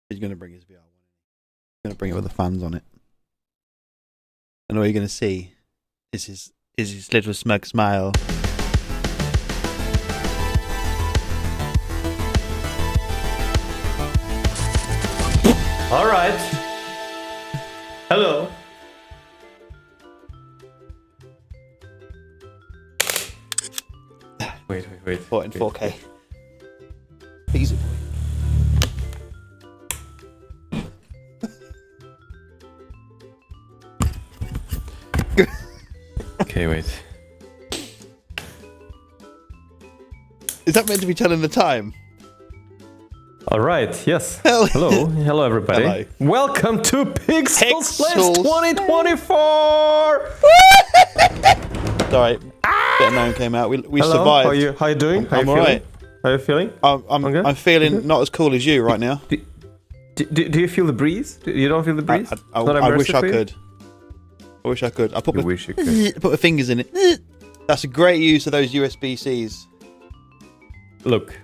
He's going to bring his VR1. He's going to bring it with the fans on it. And all you're going to see is his little smug smile. All right. Hello. Wait. What in 4K? Easy. Okay, wait. Is that meant to be telling the time? All right. Yes. Hell. Hello, everybody. Hello. Welcome to Pixels Pixels. 2024. Sorry, bit of known came out. We Hello. survived. How you doing? I'm alright. How you feeling? I'm feeling not as cool as you right now. Do you feel the breeze? You don't feel the breeze? I wish I could. I wish I could. I put wish you could. put my fingers in it. That's a great use of those USB-Cs. Look,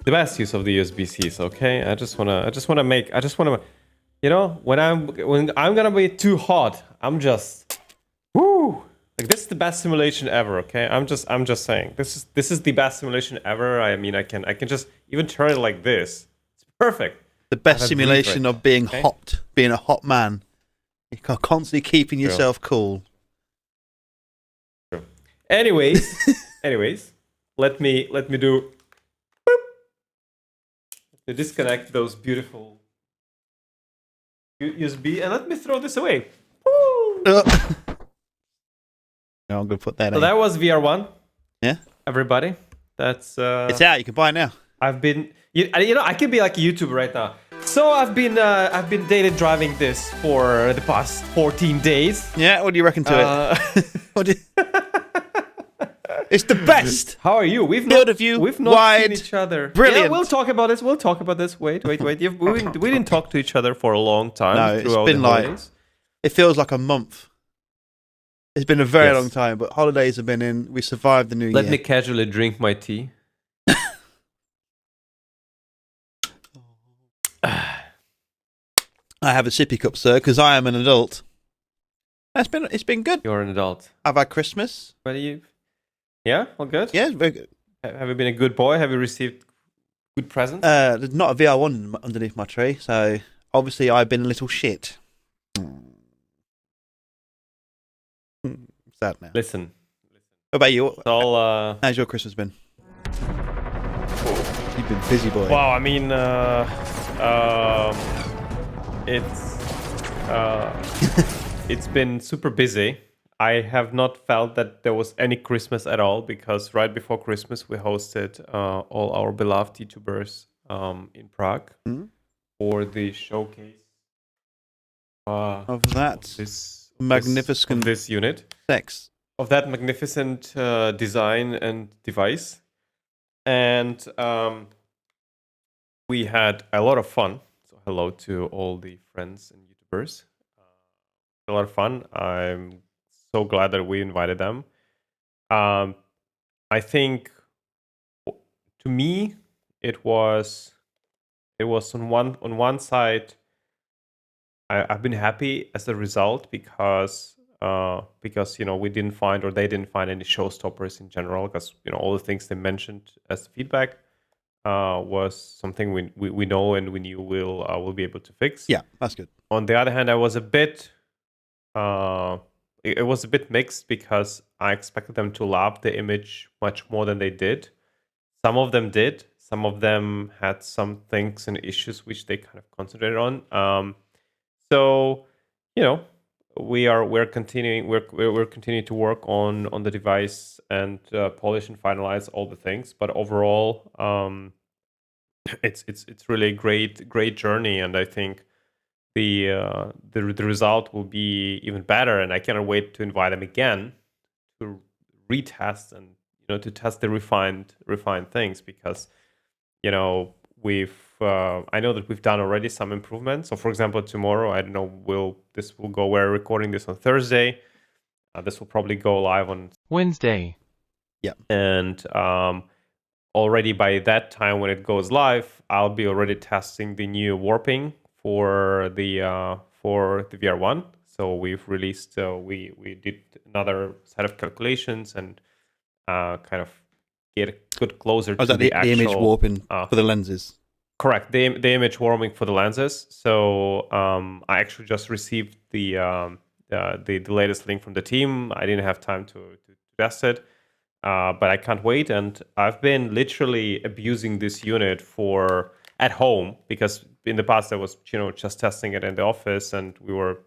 the best use of the USB-Cs. Okay, I just wanna, you know, when I'm gonna be too hot, I'm just, woo. Like, this is the best simulation ever. Okay, I'm just saying, this is the best simulation ever. I mean, I can just even turn it like this. It's perfect. The best simulation of being hot, being a hot man. You're constantly keeping yourself cool. True. Anyways, let me do. Boop, to disconnect those beautiful USB, and let me throw this away. No, I'm gonna put that So in. that was VR1. Yeah, everybody. That's it's out. You can buy it now. I've been, you know, I could be like a YouTuber right now. So I've been daily driving this for the past 14 days. Yeah, what do you reckon to it? It's the best. How are you? We've not seen each other. Brilliant. Yeah, we'll talk about this. Wait. We didn't talk to each other for a long time. No, it's been like, it feels like a month. It's been a very long time, but holidays have been in. We survived the new year. Let me casually drink my tea. I have a sippy cup, sir, because I am an adult. It's been good. You're an adult. I've had Christmas. What are you? Yeah, all good. Yeah, very good. Have you been a good boy? Have you received good presents? There's not a VR1 underneath my tree, so obviously I've been a little shit. Sad now. Listen. What about you? How's your Christmas been? You've been busy, boy. Wow, I mean, it's been super busy. I have not felt that there was any Christmas at all, because right before Christmas we hosted all our beloved YouTubers in Prague for the showcase of this magnificent this unit sex of that magnificent design and device, and we had a lot of fun. So hello to all the friends and YouTubers. A lot of fun. I'm so glad that we invited them. I think, to me, it was on one side. I've been happy as a result, because you know, we didn't find, or they didn't find, any showstoppers in general, because, you know, all the things they mentioned as feedback was something we know and we knew we'll be able to fix. Yeah, that's good. On the other hand, I was a bit it was a bit mixed, because I expected them to love the image much more than they did. Some of them did. Some of them had some things and issues which they kind of concentrated on. So, you know, we're continuing to work on the device and polish and finalize all the things. But overall, it's really a great journey, and I think the result will be even better. And I cannot wait to invite them again to retest and, you know, to test the refined things, because, you know, I know that we've done already some improvements. So, for example, tomorrow, I don't know, we're recording this on Thursday. This will probably go live on Wednesday. Yeah. And already by that time, when it goes live, I'll be already testing the new warping for the VR1. So we've released. We did another set of calculations and kind of get closer to that the the image actual warping for the lenses? Correct. The image warming for the lenses. So I actually just received the latest link from the team. I didn't have time to test it, but I can't wait. And I've been literally abusing this unit for at home, because in the past I was just testing it in the office, and we were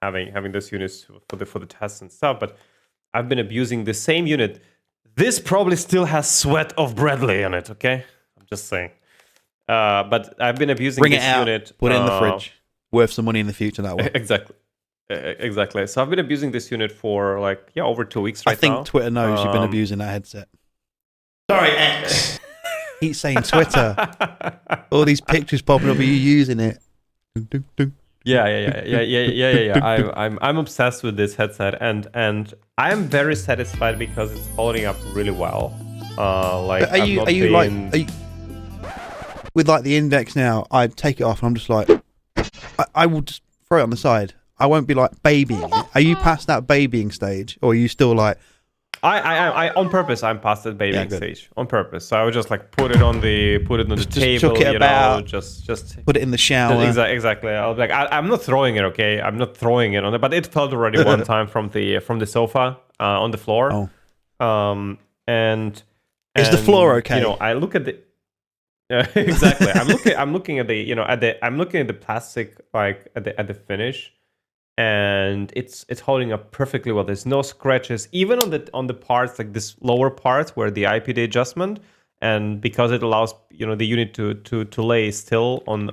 having this units for the tests and stuff. But I've been abusing the same unit. This probably still has sweat of Bradley on it. Okay, I'm just saying. But I've been abusing Bring this it out, unit. put it in the fridge. Worth some money in the future, that one. Exactly. So I've been abusing this unit for over 2 weeks I now. think Twitter knows you've been abusing that headset. Sorry, X. Keep saying Twitter. All these pictures popping up of you using it. Yeah. I'm obsessed with this headset, and I'm very satisfied because it's holding up really well. With like the Index now, I take it off and I'm just like, I will just throw it on the side. I won't be like babying it. Are you past that babying stage, or are you still like? I on purpose, I'm past that babying stage on purpose. So I would just like put it on the table, chuck it about, just put it in the shower. Exactly. I'll be like, I'm not throwing it, okay? I'm not throwing it on it, but it fell already one time from the sofa on the floor. Oh. And is the floor okay? I look at the. Exactly. I'm looking at the plastic, like at the finish, and it's holding up perfectly well. There's no scratches, even on the parts, like this lower part where the IPD adjustment, and because it allows the unit to lay still on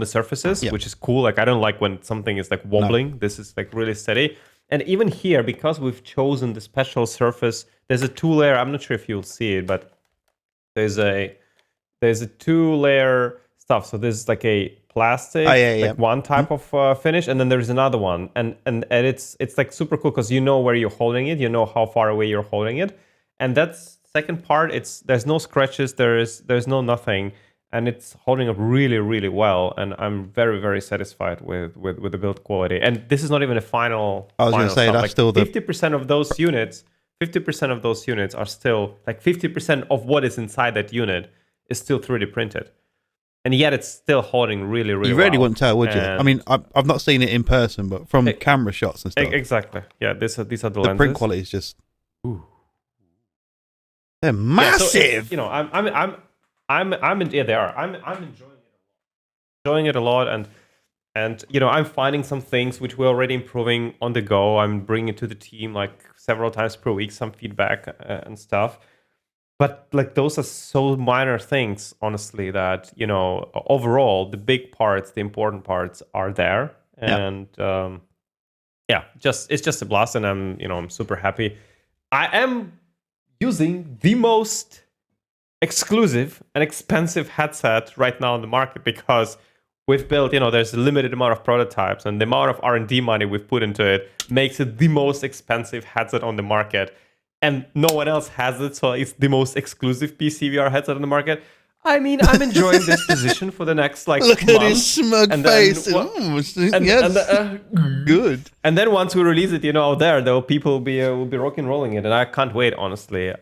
the surfaces, which is cool. Like I don't like when something is like wobbling. No. This is like really steady. And even here, because we've chosen the special surface, there's a 2-layer. I'm not sure if you'll see it, but there's a 2-layer stuff. So there's like a plastic, one type of finish, and then there's another one, and it's like super cool because you know where you're holding it, you know how far away you're holding it, and that's second part. There's no scratches, there's no nothing, and it's holding up really, really well. And I'm very, very satisfied with the build quality. And this is not even a final. I was going to say stuff. that's like still 50% of those units. 50% of those units are still like 50% of what is inside that unit is still 3D printed, and yet it's still holding really, really well. You really wouldn't tell, would you? I mean, I've not seen it in person, but from camera shots and stuff. Exactly. Yeah, these are the lenses. The print quality is just. Ooh. They're massive. Yeah, so they are. I'm enjoying it a lot, and I'm finding some things which we're already improving on the go. I'm bringing it to the team like several times per week, some feedback and stuff. But like those are so minor things, honestly, that overall the big parts, the important parts are there, and it's just a blast, and I'm super happy. I am using the most exclusive and expensive headset right now on the market because we've built, there's a limited amount of prototypes, and the amount of R&D money we've put into it makes it the most expensive headset on the market. And no one else has it, so it's the most exclusive PCVR headset on the market. I mean, I'm enjoying this position for the next look month. at his smug face. Good. And then once we release it, out there, though, people will be rock and rolling it, and I can't wait, honestly,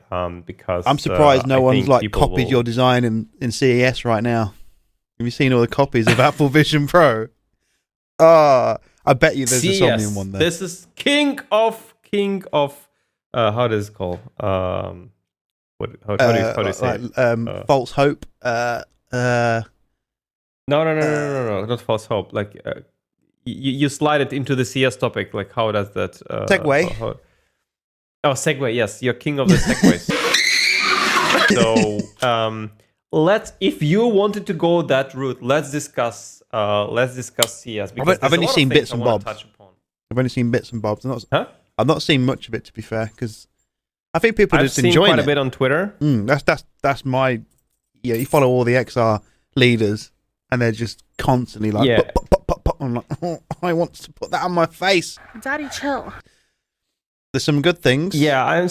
because I'm surprised no one's like copied your design in CES right now. Have you seen all the copies of Apple Vision Pro? I bet you there's CES, a Somnium one there. This is king of. How does it call? How do you say it? False hope. No, not false hope. Like you slide it into the CS topic. Like how does that? Segway. Segway. Yes, you're king of the segways. So if you wanted to go that route, let's discuss CS. Because I've only seen bits and bobs. I've only seen bits and bobs. I've not seen much of it, to be fair, because I think people are just enjoying it. I've seen quite a bit on Twitter. That's my. Yeah, you follow all the XR leaders, and they're just constantly like, pop. I'm like, I want to put that on my face. Daddy, chill. There's some good things. Yeah,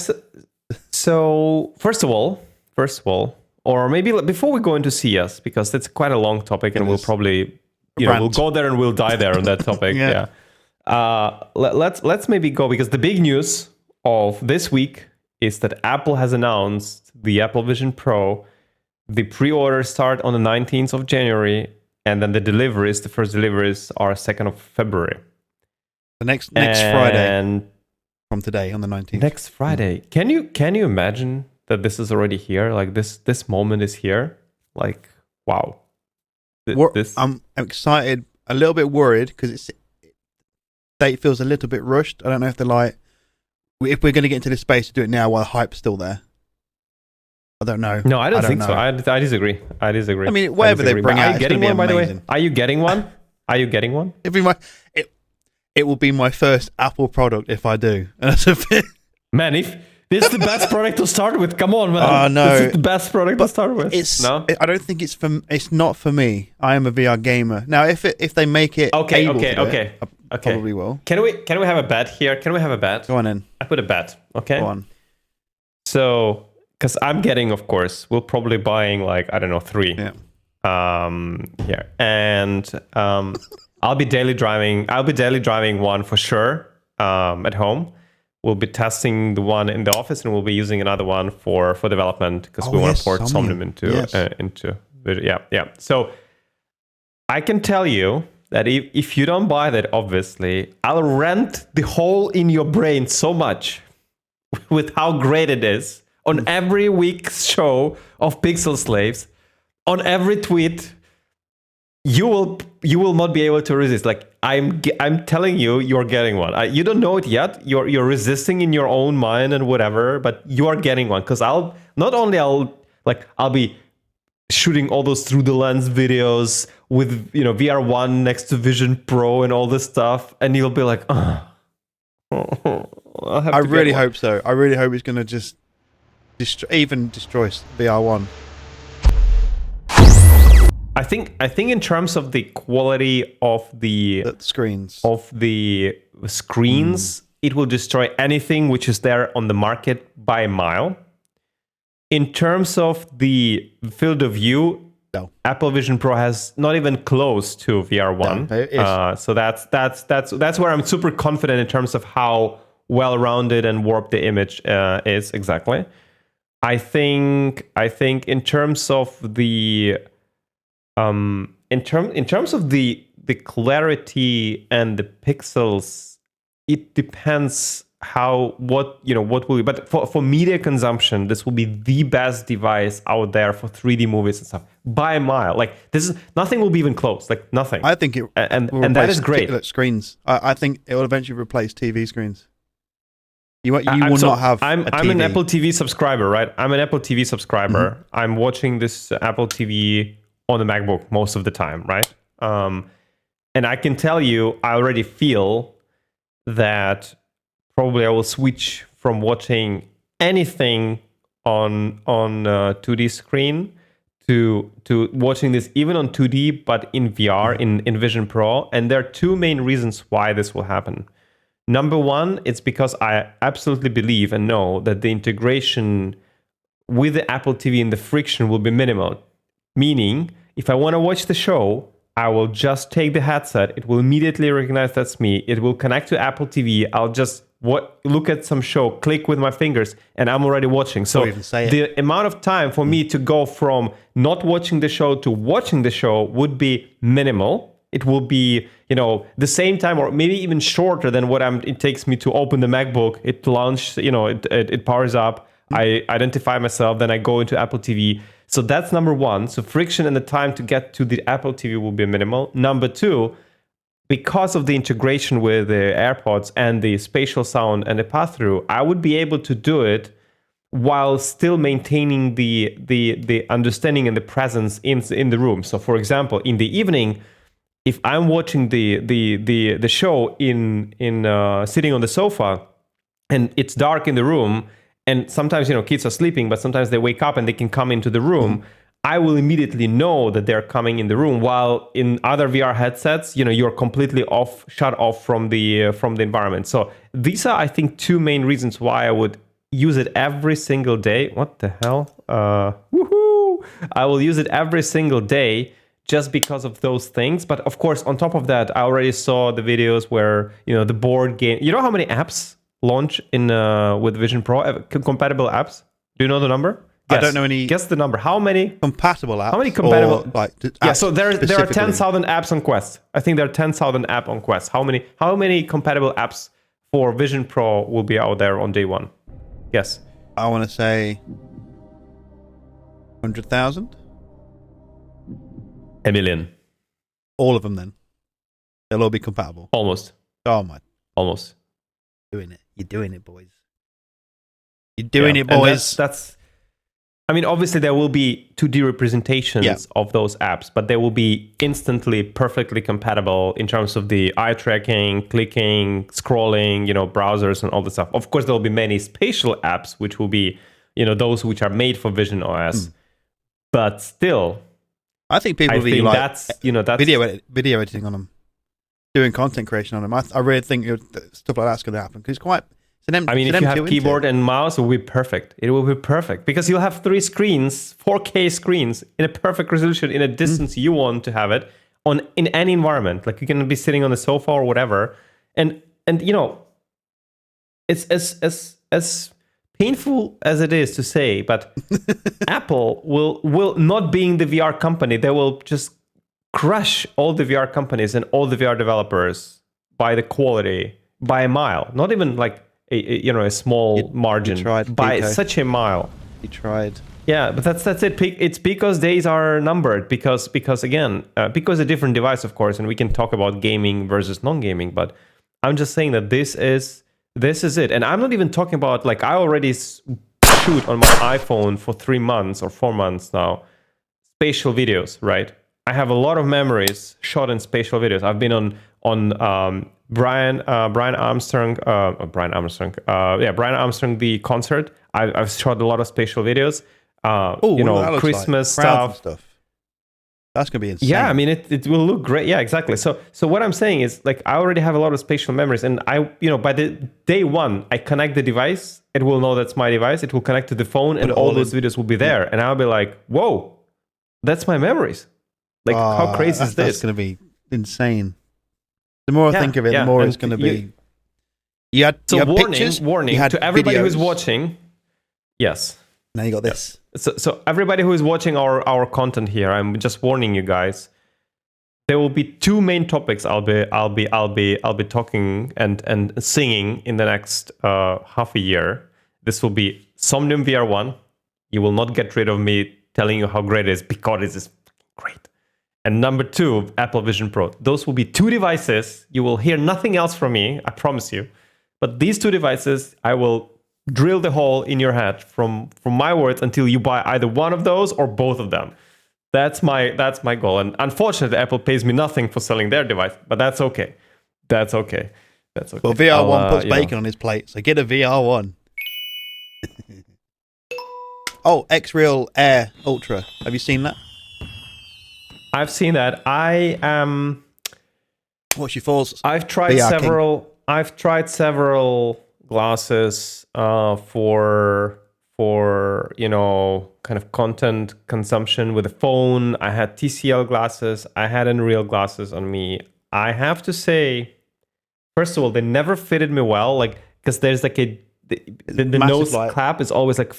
so first of all, or maybe before we go into CS, because that's quite a long topic, and we'll probably we'll go there and we'll die there on that topic. Yeah. Let's maybe go, because the big news of this week is that Apple has announced the Apple Vision Pro. The pre-orders start on the 19th of January, and then the first deliveries are 2nd of February. The next Friday from today on the 19th. Next Friday. Can you imagine that this is already here? Like this moment is here. Like, wow. I'm excited, a little bit worried, because date feels a little bit rushed. I don't know if if we're going to get into this space to do it now while the hype's still there. I don't know. No, I don't think so. I disagree. I mean, whatever they bring out, are you getting one, by the way? Are you getting one? It will be my first Apple product if I do. And that's a bit... Man, if this is the best product to start with, come on, man. Oh, no. This is the best product to start with. I don't think it's not for me. I am a VR gamer. Now, if they make it okay, I probably will. Can we have a bet here? Can we have a bet? Go on in. I put a bet, okay? Go on. So, because I'm getting, of course, we'll probably buying 3. Yeah. Here. And I'll be daily driving one for sure at home. We'll be testing the one in the office, and we'll be using another one for development, because we want to port Somnium into video. Yeah. So I can tell you that if you don't buy that, obviously, I'll rant the hole in your brain so much with how great it is on every week's show of Pixel Slaves, on every tweet. You will not be able to resist. Like, I'm telling you, you're getting one. You don't know it yet. You're resisting in your own mind and whatever, but you are getting one, because I'll be shooting all those through the lens videos with VR1 next to Vision Pro and all this stuff, and you'll be like, I really hope so. I really hope it's going to just destroy VR1. I think in terms of the quality of the screens, it will destroy anything which is there on the market by a mile. In terms of the field of view, no. Apple Vision Pro has not even close to VR1. No, so that's where I'm super confident in terms of how well-rounded and warped the image is exactly. I think in terms of the in terms of the clarity and the pixels, it depends what will be. But for media consumption, this will be the best device out there for 3D movies and stuff by a mile. Like, nothing will be even close. Like, nothing. I think it and that is great. Screens. I think it will eventually replace TV screens. You will not have. I'm an Apple TV subscriber, right? I'm an Apple TV subscriber. Mm-hmm. I'm watching this Apple TV on the MacBook most of the time, right? And I can tell you, I already feel that probably I will switch from watching anything on 2D screen to watching this even on 2D, but in VR, in Vision Pro. And there are two main reasons why this will happen. Number one, it's because I absolutely believe and know that the integration with the Apple TV and the friction will be minimal. Meaning, if I want to watch the show, I will just take the headset. It will immediately recognize that's me. It will connect to Apple TV. I'll just look at some show, click with my fingers, and I'm already watching. So the amount of time for me to go from not watching the show to watching the show would be minimal. It will be, the same time or maybe even shorter than what it takes me to open the MacBook. It launches, it powers up. I identify myself, then I go into Apple TV. So that's number one. So friction and the time to get to the Apple TV will be minimal. Number two, because of the integration with the AirPods and the spatial sound and the pass-through, I would be able to do it while still maintaining the understanding and the presence in the room. So for example, in the evening, if I'm watching the show in sitting on the sofa and it's dark in the room, and sometimes, kids are sleeping, but sometimes they wake up and they can come into the room, I will immediately know that they're coming in the room. While in other VR headsets, you're completely shut off from the environment. So these are, I think, two main reasons why I would use it every single day. What the hell? Woohoo! I will use it every single day just because of those things. But of course, on top of that, I already saw the videos where, the board game. You know how many apps launch in with Vision Pro, compatible apps? Do you know the number? Guess. I don't know any. Guess the number. How many compatible apps? How many compatible? Yeah, so there are 10,000 apps on Quest. I think there are 10,000 apps on Quest. How many compatible apps for Vision Pro will be out there on day one? Yes. I want to say 100,000. 1 million. All of them then. They'll all be compatible. Almost. Oh my. Almost. Doing it. You're doing it, boys. You're doing it, boys. That's I mean, obviously there will be 2D representations of those apps, but they will be instantly perfectly compatible in terms of the eye tracking, clicking, scrolling, browsers and all the stuff. Of course, there will be many spatial apps, which will be, those which are made for Vision OS. But still, I think people will be like that's video editing on them, doing content creation on them. I really think stuff like that's going to happen because it's quite. If you have keyboard and mouse, it will be perfect. It will be perfect because you'll have 3 screens, 4K screens in a perfect resolution in a distance you want to have it in any environment. Like you can be sitting on the sofa or whatever, and it's as painful as it is to say, but Apple will not being the VR company, they will just crush all the VR companies and all the VR developers by the quality by a mile. Not even like a small margin by such a mile. He tried. Yeah, but that's it. It's because days are numbered. Because again, because a different device, of course, and we can talk about gaming versus non-gaming. But I'm just saying that this is it. And I'm not even talking about like I already shoot on my iPhone for 3 months or 4 months now, spatial videos. Right. I have a lot of memories shot in spatial videos. I've been on Brian Armstrong, the concert. I've shot a lot of spatial videos. Christmas stuff. That's gonna be insane. Yeah, I mean it will look great. Yeah, exactly. So what I'm saying is like I already have a lot of spatial memories, and by the day one I connect the device, it will know that's my device. It will connect to the phone, and all those videos will be there, and I'll be like, whoa, that's my memories. Like how crazy is this? That's gonna be insane. The more I think of it, the more it's going to be. You had warning to everybody who's watching. Yes. Now you got this. So everybody who is watching our content here, I'm just warning you guys. There will be 2 main topics I'll be talking and singing in the next half a year. This will be Somnium VR1. You will not get rid of me telling you how great it is because it is great. And number 2, Apple Vision Pro. Those will be 2 devices. You will hear nothing else from me, I promise you. But these 2 devices, I will drill the hole in your head from my words until you buy either one of those or both of them. That's my goal. And unfortunately, Apple pays me nothing for selling their device, but that's okay. That's okay. Well, VR1 puts bacon on his plate, so get a VR1. Oh, X-Real Air Ultra. Have you seen that? I've seen that. What's your thoughts? I've tried several glasses for kind of content consumption with a phone. I had TCL glasses. I had Unreal glasses on me. I have to say, first of all, they never fitted me well. Like because there's like the nose clap is always like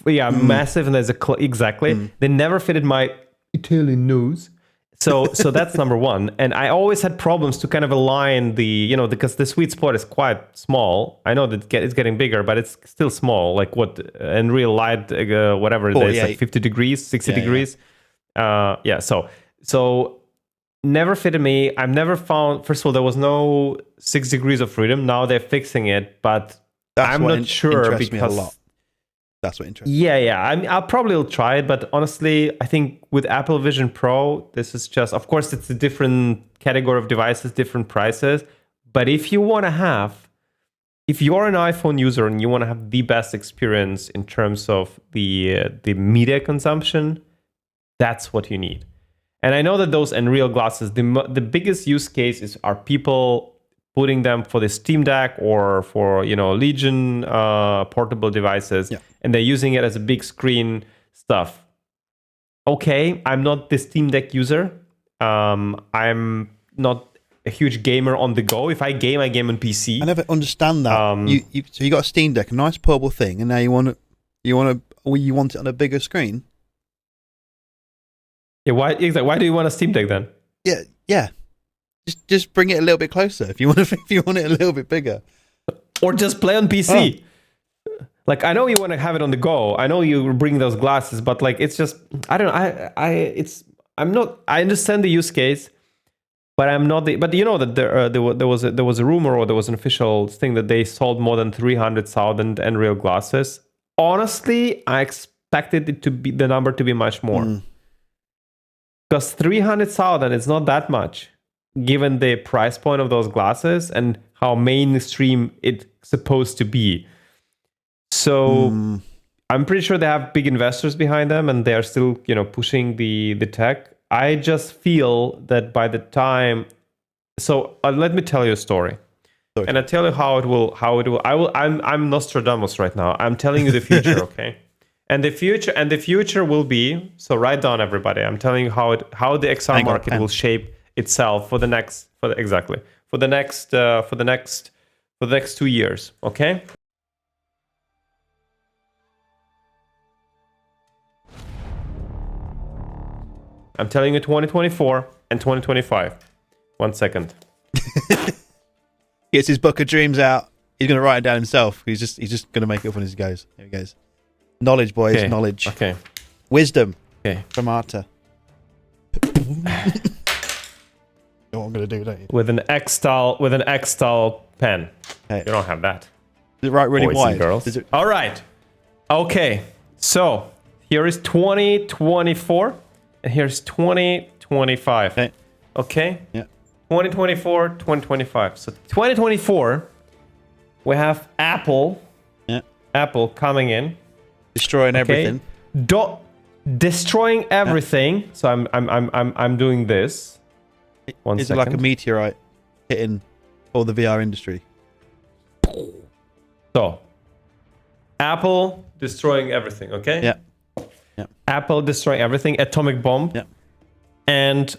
massive, and there's exactly. They never fitted my Italian nose. So that's number 1. And I always had problems to kind of align because the sweet spot is quite small. I know that it's getting bigger, but it's still small. Like what in real light, whatever it is, like 50 degrees, 60 degrees. So never fitted me. I've never found, first of all, there was no 6 degrees of freedom. Now they're fixing it, but I'm not sure because... That's what interests me. Yeah. I mean, I'll probably try it, but honestly, I think with Apple Vision Pro, this is just, of course, it's a different category of devices, different prices. But if you're an iPhone user and you want to have the best experience in terms of the media consumption, that's what you need. And I know that those Unreal glasses, the biggest use case are people putting them for the Steam Deck or for Legion portable devices, and they're using it as a big screen stuff. Okay, I'm not the Steam Deck user. I'm not a huge gamer on the go. If I game on PC. I never understand that. So you got a Steam Deck, a nice portable thing, and now you want it on a bigger screen. Yeah, why do you want a Steam Deck then? Yeah. Just bring it a little bit closer if you want it a little bit bigger, or just play on PC. Like, I know you want to have it on the go. I know you bring those glasses, but like, it's just, I don't know. I understand the use case, but I'm not but you know that there was a rumor, or there was an official thing that they sold more than 300,000 Unreal glasses. Honestly, I expected it to be the number to be much more. Because 300,000 is not that much, given the price point of those glasses and how mainstream it's supposed to be. So I'm pretty sure they have big investors behind them, and they are still, pushing the tech. I just feel that by the time, let me tell you a story, and I tell you how it will. I'm Nostradamus right now. I'm telling you the future, okay? And the future will be, so write down, everybody. I'm telling you how the XR market will shape itself for the next 2 years, okay? I'm telling you 2024 and 2025. 1 second. Gets his book of dreams out. He's going to write it down himself. He's just going to make it up as he goes. Here he goes. Knowledge, boys. Okay. Knowledge. Okay. Wisdom. Okay. From Artur. You know what I'm going to do, don't you? With an X-style pen. Hey. You don't have that. Does it write really Boys wide? and girls. All right. Okay. So here is 2024. And here's 2025. Okay? Yeah. 2024, 2025. So 2024, we have Apple. Yeah. Apple coming in. Destroying everything. Destroying everything. Yeah. So I'm doing this. It's like a meteorite hitting all the VR industry. So Apple destroying everything, okay? Yeah. Apple destroying everything, atomic bomb. Yeah. And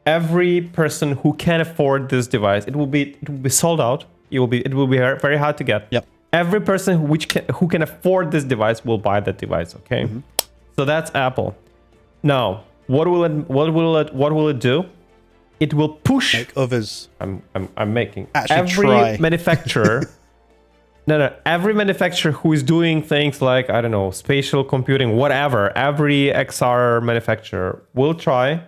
every person who can afford this device, it will be sold out. It will be very hard to get. Yep. Every person who can afford this device will buy that device, okay? Mm-hmm. So that's Apple. Now, what will it do? It will push make others. I'm making actually every try. manufacturer. No. Every manufacturer who is doing things like, I don't know, spatial computing, whatever, every XR manufacturer will try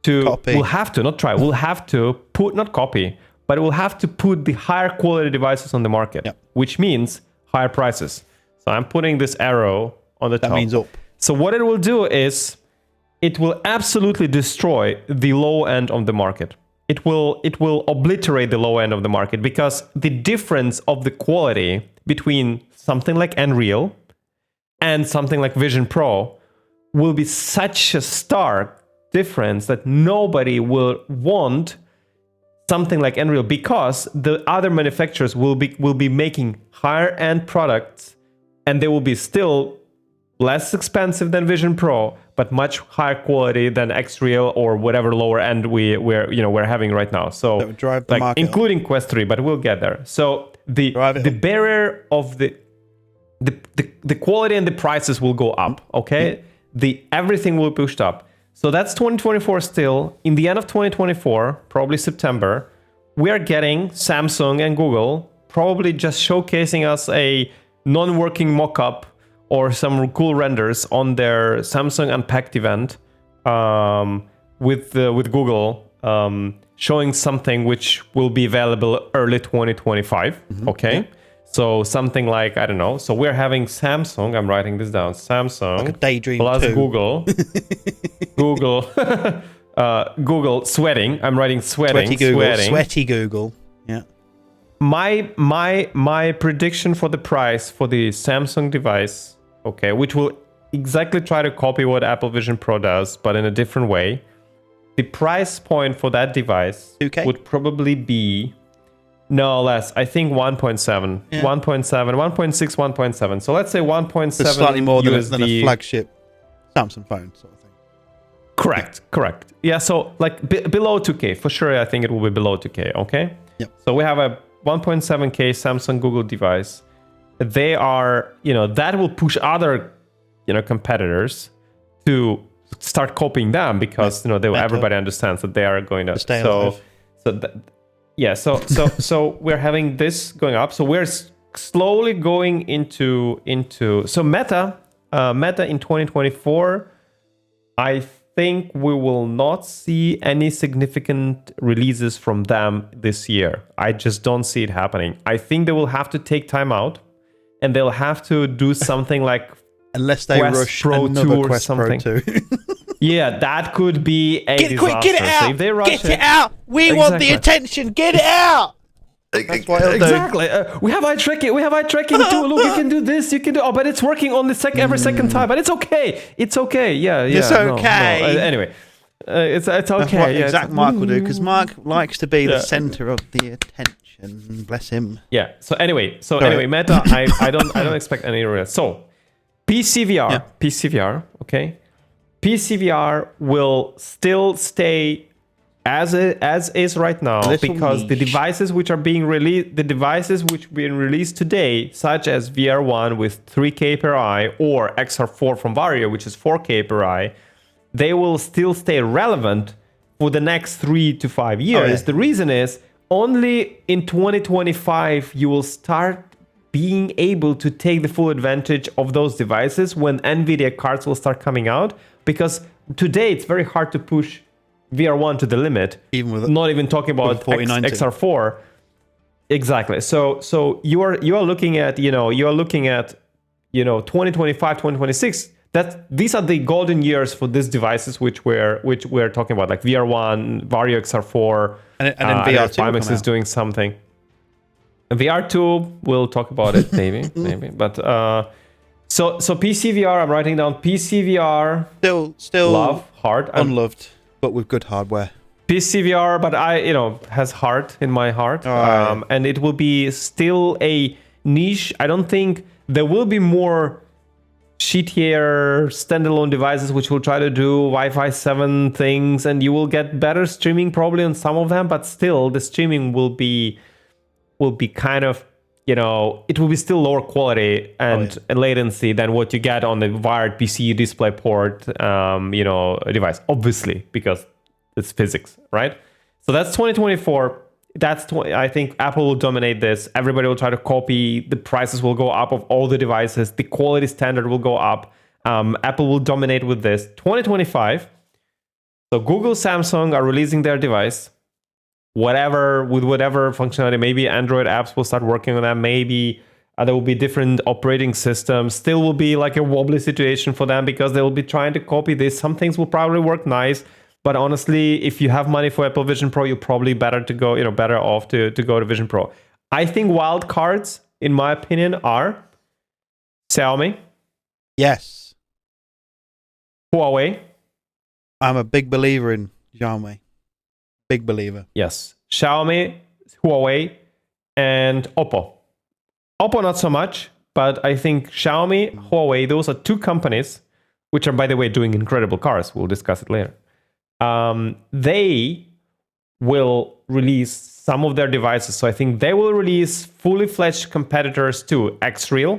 to, copy. Will have to put, not copy, but it will have to put the higher quality devices on the market, yep. which means higher prices. So I'm putting this arrow on the top. That means up. So what it will do is it will absolutely destroy the low end of the market. It will obliterate the low end of the market, because the difference of the quality between something like Unreal and something like Vision Pro will be such a stark difference that nobody will want something like Unreal, because the other manufacturers will be making higher end products, and they will be still less expensive than Vision Pro, but much higher quality than X-Real or whatever lower end we're having right now. So that would drive the market including Quest 3, but we'll get there. So the barrier of the quality and the prices will go up. Okay, everything will be pushed up. So that's 2024 still. In the end of 2024, probably September, we are getting Samsung and Google probably just showcasing us a non-working mock-up or some cool renders on their Samsung Unpacked event with Google showing something which will be available early 2025. Mm-hmm. Okay. Yeah. So something like, I don't know. So we're having Samsung. I'm writing this down. Samsung like a daydream plus 2. Google. Google sweating. I'm writing sweating. Sweaty Google. Sweating. Sweaty Google. Yeah. My prediction for the price for the Samsung device, okay, which will exactly try to copy what Apple Vision Pro does, but in a different way. The price point for that device would probably be no less. I think 1.7, yeah. 1.7, 1.6, 1.7. So let's say 1.7. So slightly more USD. than a flagship Samsung phone sort of thing. Correct. Yeah, so like below 2K for sure. I think it will be below 2K. Okay. Yep. So we have a 1.7K Samsung Google device. They are, that will push other, competitors to start copying them because everybody understands that they are going to stay alive. So we're having this going up. So we're slowly going into so Meta in 2024. I think we will not see any significant releases from them this year. I just don't see it happening. I think they will have to take time out, and they'll have to do something like unless they Quest rush Pro another 2 or Quest something. Pro 2. Yeah, that could be a disaster. Get it out! So if they rush Get it out! We want the attention. Get it out! That's what it'll do. Exactly. We have eye tracking. Too. Look, you can do this. You can do. Oh, but it's working on the every second time. But it's okay. It's okay. Yeah. It's okay. No. Anyway, it's okay. That's what exact Mark will do, because Mark likes to be the center of the attention. Bless him. Yeah. So anyway, Meta. I don't expect any release. So PCVR. Okay. PCVR will still stay as is right now, because the devices which are being released today, such as VR1 with 3K per eye or XR4 from Vario, which is 4K per eye, they will still stay relevant for the next 3 to 5 years. Oh, yeah. The reason is only in 2025 you will start being able to take the full advantage of those devices when NVIDIA cards will start coming out, because today it's very hard to push VR1 to the limit, even with not even talking about XR4. Exactly. So you are looking at 2025, 2026. These are the golden years for these devices which we're talking about, like VR1, Vario XR4, and then VR2 Pimax is doing something. VR2, we'll talk about it maybe. But so PCVR, I'm writing down PCVR. Still love, hard, unloved, but with good hardware. PCVR, but has heart in my heart. And it will be still a niche. I don't think there will be more shittier standalone devices which will try to do Wi-Fi 7 things, and you will get better streaming probably on some of them, but still the streaming will be kind of, it will be still lower quality and latency than what you get on the wired PC DisplayPort, device, obviously, because it's physics, right? So that's 2024. I think Apple will dominate this. Everybody will try to copy. The prices will go up of all the devices. The quality standard will go up. Apple will dominate with this. 2025. So Google, Samsung are releasing their device. Whatever functionality, maybe Android apps will start working on that. Maybe there will be different operating systems. Still will be like a wobbly situation for them because they will be trying to copy this. Some things will probably work nice, but honestly, if you have money for Apple Vision Pro, you're probably better off to go to Vision Pro. I think wild cards, in my opinion, are Xiaomi. Yes. Huawei. I'm a big believer in Xiaomi. Big believer. Yes. Xiaomi, Huawei, and Oppo. Oppo not so much, but I think Xiaomi, Huawei, those are two companies which are, by the way, doing incredible cars. We'll discuss it later. They will release some of their devices. So I think they will release fully fledged competitors to X-Real,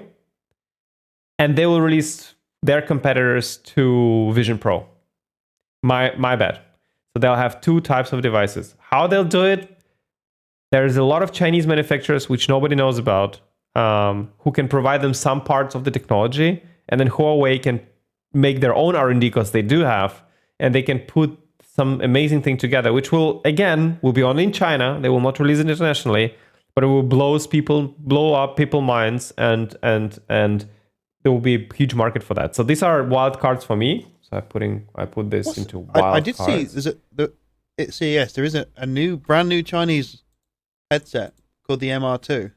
and they will release their competitors to Vision Pro. My bet. So they'll have two types of devices. How they'll do it, there's a lot of Chinese manufacturers which nobody knows about, who can provide them some parts of the technology, and then Huawei can make their own R&D, because they do have, and they can put some amazing thing together, which will be only in China. They will not release it internationally, but it will blow up people's minds, and there will be a huge market for that. So these are wild cards for me. So I put this into wild cards. I did see at CES there is a brand new Chinese headset called the MR2.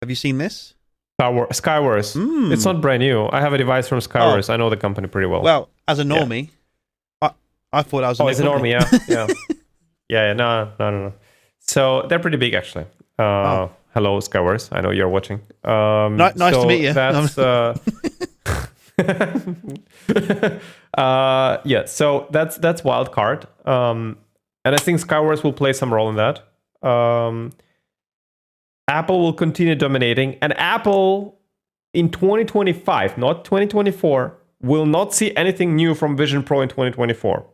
Have you seen this? Skyworth. It's not brand new. I have a device from Skyworth. I know the company pretty well. Well, as a normie, I thought I was. As a normie, yeah. No. So they're pretty big, actually. Hello, Skyworth. I know you're watching. Nice to meet you. That's Yeah, so that's wild card. And I think Skywards will play some role in that. Apple will continue dominating, and Apple in 2025, not 2024, will not see anything new from Vision Pro in 2024.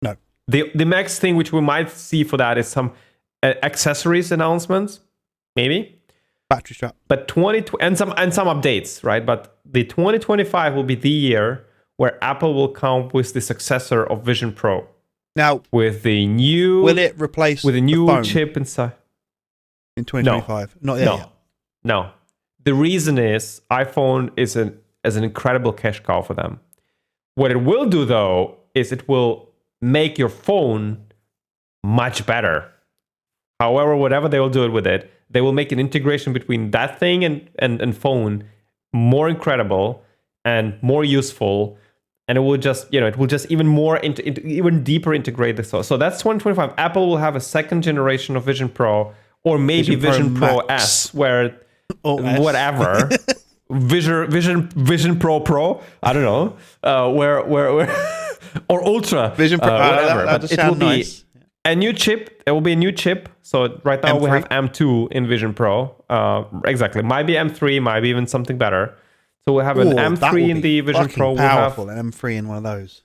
No. The next thing which we might see for that is some accessories announcements, maybe. Battery strap. But and some updates, right? But the 2025 will be the year where Apple will come with the successor of Vision Pro. Now, with the new, will it replace with a new phone chip inside in 2025? Not yet. No. The reason is iPhone is an incredible cash cow for them. What it will do though is it will make your phone much better. However, whatever they will do it with it, they will make an integration between that thing and phone more incredible and more useful. And it will just, even more even deeper integrate this. So that's 2025. Apple will have a second generation of Vision Pro, or maybe Vision Pro S, where whatever Vision Pro. I don't know where or Ultra Vision Pro. Whatever. But it will be nice. a new chip. It will be a new chip. So right now M3? we have M2 in Vision Pro. Exactly. Might be M3. Might be even something better. So we'll have an M3 in the Vision Pro. Powerful, an M3 in one of those.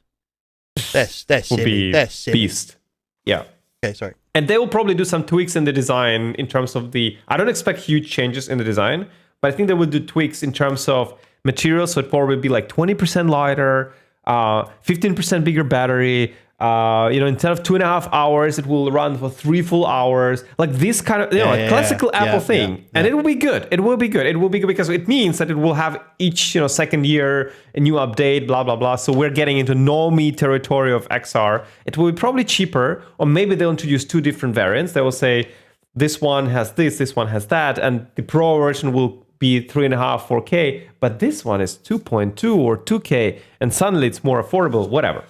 They're silly. They're silly. Beast. Yeah. Okay, sorry. And they will probably do some tweaks in the design in terms of I don't expect huge changes in the design, but I think they will do tweaks in terms of materials. So it probably be like 20% lighter, 15% bigger battery. Instead of 2.5 hours, it will run for 3 full hours. Like this kind of, classical Apple thing. And it will be good. It will be good. It will be good because it means that it will have each, second year a new update, blah, blah, blah. So we're getting into normie territory of XR. It will be probably cheaper, or maybe they'll introduce 2 different variants. They will say, this one has this one has that, and the Pro version will be 3.5, 4K, but this one is 2.2 or 2K, and suddenly it's more affordable, whatever.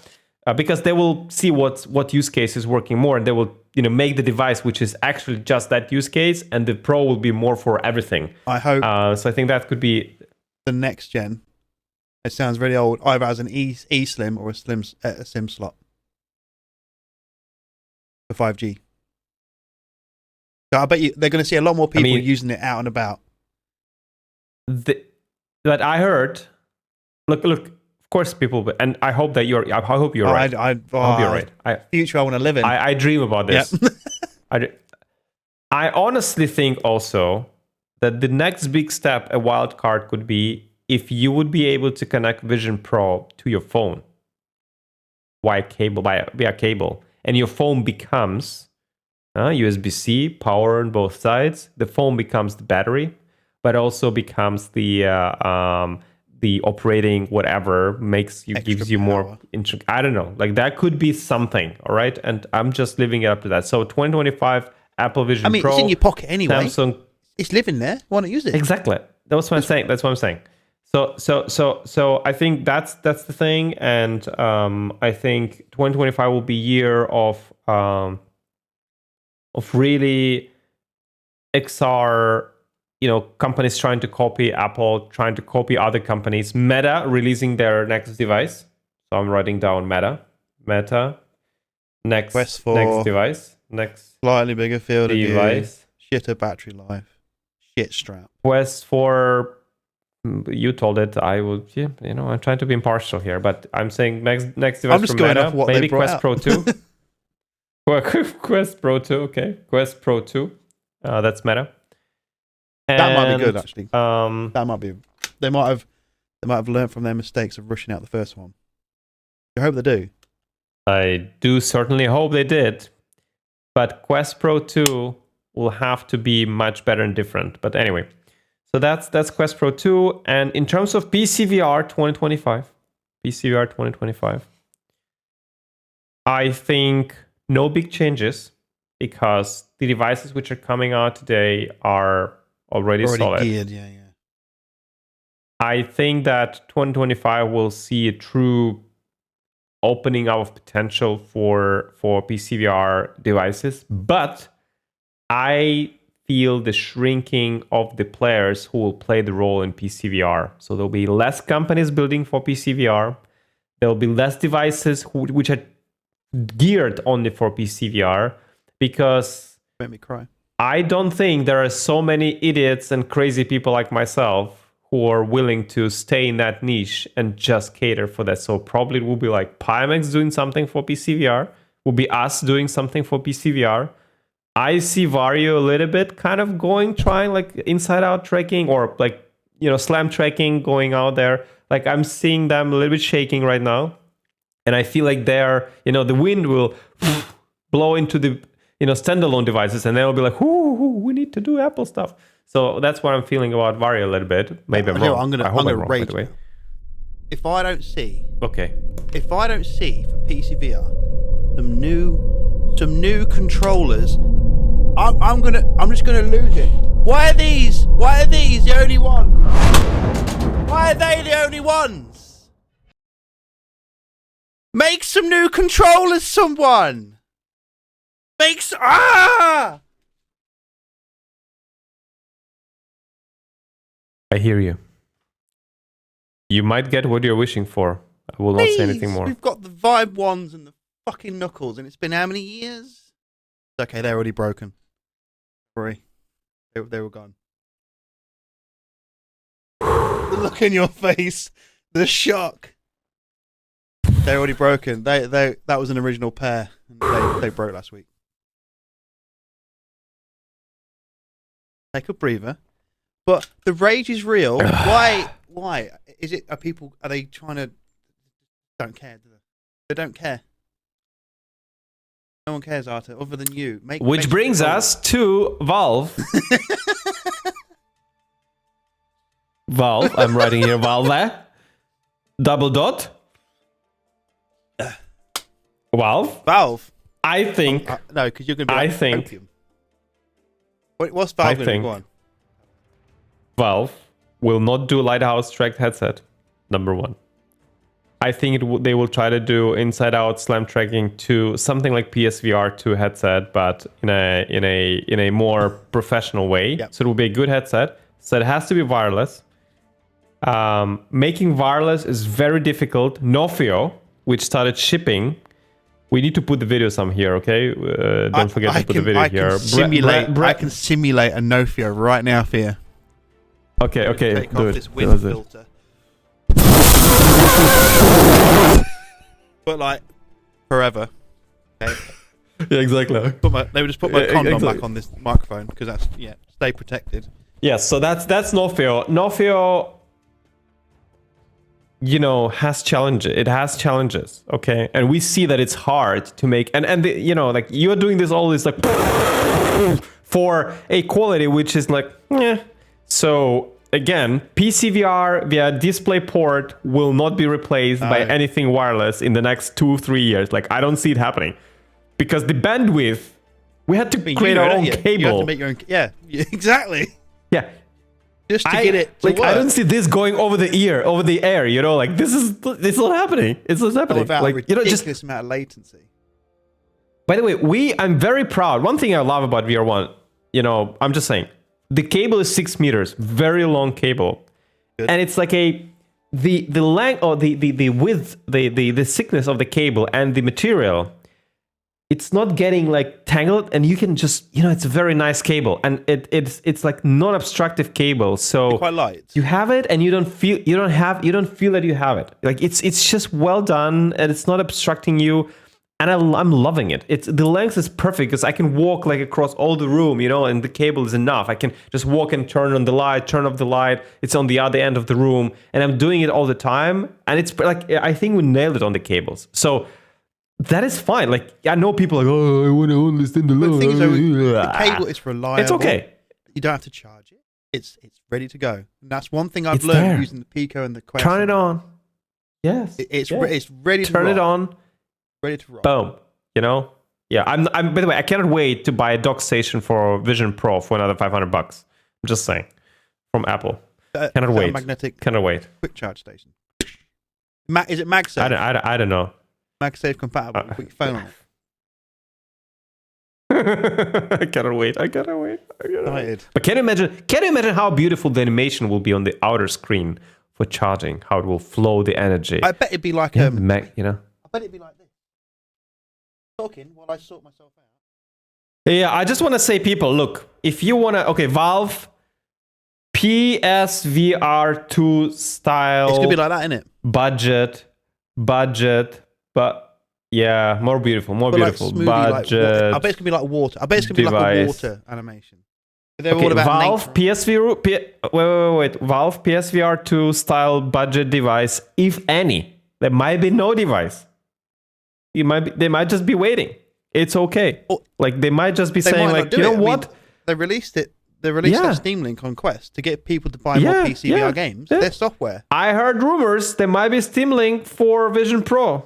Because they will see what use case is working more, and they will make the device which is actually just that use case, and the Pro will be more for everything. I hope. So I think that could be the next gen. It sounds really old. Either as an E Slim or a SIM slot for 5G. So I bet you they're going to see a lot more people using it out and about. That I heard. Look. Of course, people, and I hope that I hope you're right. I hope you're right. Future I want to live in. I dream about this. Yep. I honestly think also that the next big step, a wild card, could be if you would be able to connect Vision Pro to your phone via cable, and your phone becomes USB-C power on both sides. The phone becomes the battery, but also becomes the operating whatever gives you more. I don't know. Like that could be something. All right, and I'm just leaving it up to that. So 2025 Apple Vision Pro. It's in your pocket anyway. Samsung. It's living there. Why not use it? Exactly. That's what I'm saying. That's what I'm saying. So I think that's the thing, and I think 2025 will be year of really XR. Companies trying to copy Apple, trying to copy other companies. Meta releasing their next device. So I'm writing down Meta, next device, next slightly bigger field of device, view, shitter battery life, shit strap. Quest 4. You told it. I will. I'm trying to be impartial here, but I'm saying next device I'm just from going Meta. off what Maybe they brought Quest out. Pro 2. Quest Pro 2. Okay, Quest Pro 2. That's Meta. That might be good, actually. That might be. They might have learned from their mistakes of rushing out the first one. I hope they do. I do certainly hope they did. But Quest Pro 2 will have to be much better and different. But anyway, so that's Quest Pro 2. And in terms of PCVR 2025, I think no big changes because the devices which are coming out today are already solid. Geared, yeah. I think that 2025 will see a true opening up of potential for PCVR devices, but I feel the shrinking of the players who will play the role in PCVR. So there'll be less companies building for PCVR. There'll be less devices which are geared only for PCVR, because Make me cry. I don't think there are so many idiots and crazy people like myself who are willing to stay in that niche and just cater for that. So probably it will be like Pimax doing something for PCVR, will be us doing something for PCVR. I see Vario a little bit kind of trying like inside out tracking, or like, slam tracking going out there. Like I'm seeing them a little bit shaking right now. And I feel like they're, the wind will blow into the, standalone devices, and they'll be like, we need to do Apple stuff. So that's what I'm feeling about Vario a little bit. Maybe I'm wrong. I'm gonna rage. By the way. If I don't see for PCVR some new controllers, I'm just gonna lose it. Why are these the only ones? Why are they the only ones? Make some new controllers, someone. I hear you. You might get what you're wishing for. I will not say anything more. We've got the Vibe ones and the fucking Knuckles, and it's been how many years? Okay, they're already broken. Sorry. They were gone. The look in your face. The shock. They're already broken. That was an original pair. And they broke last week. Take a breather. But the rage is real. Why? Is it? Are they trying to? Don't care. Do they? They don't care. No one cares, Artur, other than you. Which brings us to Valve. Valve. I'm writing here Valve there. Double dot. Valve. I think. No, because you're going to be. I think. Opium. What's Valve going to go on? Valve will not do Lighthouse tracked headset. Number one. I think they will try to do inside-out slam tracking to something like PSVR 2 headset, but in a more professional way. Yep. So it will be a good headset. So it has to be wireless. Making wireless is very difficult. Nofio, which started shipping. We need to put the video some here, okay? Don't forget to put the video here. I can simulate a Nofio right now for you. Okay, take off this wind filter. But like forever. Okay. Yeah, exactly. They would just put my condom back on this microphone because that's stay protected. Yes, so that's Nofio. Nofio, has challenges. It has challenges, okay, and we see that it's hard to make. And like you're doing all this like for a quality which is like, So again, PCVR via DisplayPort will not be replaced by anything wireless in the next 2-3 years. Like, I don't see it happening. Because the bandwidth, we had to create our own cable. You have to make your own. Yeah, exactly. Yeah. Just to get it to work. I don't see this going over the air, like it's not happening. It's not happening. Without like, a ridiculous amount of latency. By the way, I'm very proud. One thing I love about VR1, I'm just saying, the cable is 6 meters, very long cable. Good. And it's like the length or the width, the thickness of the cable and the material, it's not getting like tangled, and you can just, it's a very nice cable, and it's like non-obstructive cable. So it's quite light. You have it and you don't feel that you have it. Like it's just well done, and it's not obstructing you. And I'm loving it. The length is perfect because I can walk like across all the room, and the cable is enough. I can just walk and turn on the light, turn off the light. It's on the other end of the room, and I'm doing it all the time. And it's like, I think we nailed it on the cables. So that is fine. Like, I know people are like, I want to understand the thing is, the cable is reliable. It's okay. You don't have to charge it. It's ready to go. And that's one thing I've learned using the Pico and the Quest. Turn it on. Yes. It's ready to turn it on. Ready to roll. Boom. Yeah. I'm. By the way, I cannot wait to buy a dock station for Vision Pro for another $500. I'm just saying, from Apple. Cannot wait. Magnetic. Cannot wait. Quick charge station. Is it MagSafe? I don't know. MagSafe compatible. Put your phone on I cannot wait. Excited. But can you imagine how beautiful the animation will be on the outer screen for charging? How it will flow the energy. I bet it'd be like you know. I bet it'd be like this. Talking while I sort myself out. Yeah, I just want to say, people, look, if you want to, Valve PSVR 2 style. It's gonna be like that, isn't it? Budget, but yeah, more beautiful. Like Budget. I bet it's gonna be like water. I bet it's gonna be like a water animation. They're all about Valve PSVR. Wait. Valve PSVR 2 style budget device, if any. There might be no device. They might just be waiting. It's okay. Like they might just be saying, like, you know what? They released it. They released that Steam Link on Quest to get people to buy more PCVR games. Their software. I heard rumors there might be Steam Link for Vision Pro.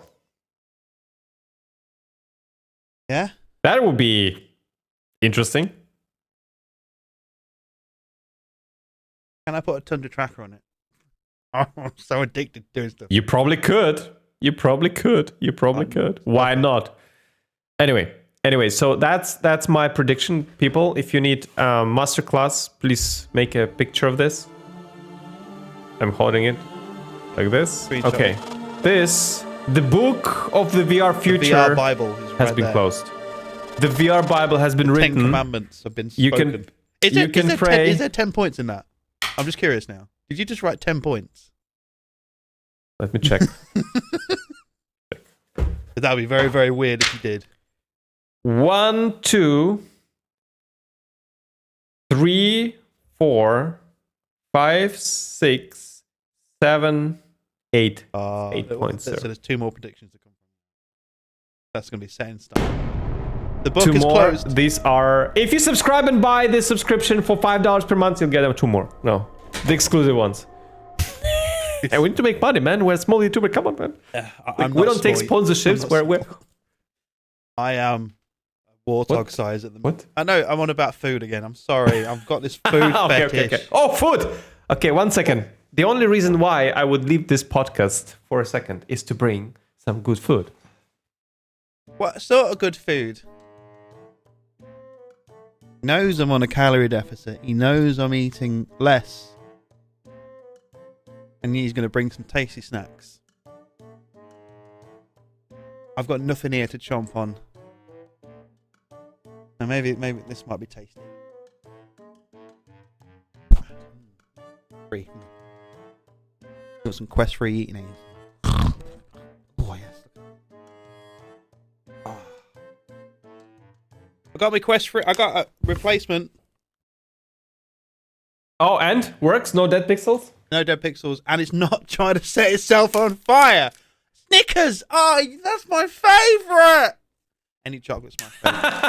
Yeah, that would be interesting. Can I put a Tundra tracker on it? Oh, I'm so addicted to doing stuff. You probably could. Why not? Anyway, so that's my prediction, people. If you need masterclass, please make a picture of this. I'm holding it like this. Screenshot. Okay, the book of the VR future the VR Bible has been closed. The VR Bible has been written. 10 commandments have been spoken. Is there 10 points in that? I'm just curious now. Did you just write 10 points? Let me check. That would be very, very weird if you did. 1, 2, 3, 4, 5, 6, 7, 8. 8 points. So there's 2 more predictions to come from. That's going to be set in stone. The book is closed. These are... If you subscribe and buy this subscription for $5 per month, you'll get them 2 more. No. The exclusive ones. And we need to make money, man. We're a small YouTuber. Come on, man. We don't take sponsorships. I am warthog size at the moment. What? I know, I'm on about food again. I'm sorry. I've got this food fetish. Okay. Oh, food! Okay, 1 second. The only reason why I would leave this podcast for a second is to bring some good food. What sort of good food? He knows I'm on a calorie deficit. He knows I'm eating less. And he's going to bring some tasty snacks. I've got nothing here to chomp on. Now maybe this might be tasty. Free. Got some Quest free eating aids. Oh yes. Oh. I got my Quest free. I got a replacement. Oh, and works? No dead pixels? No dead pixels, and it's not trying to set itself on fire. Snickers! Oh, that's my favourite! Any chocolate's my favourite.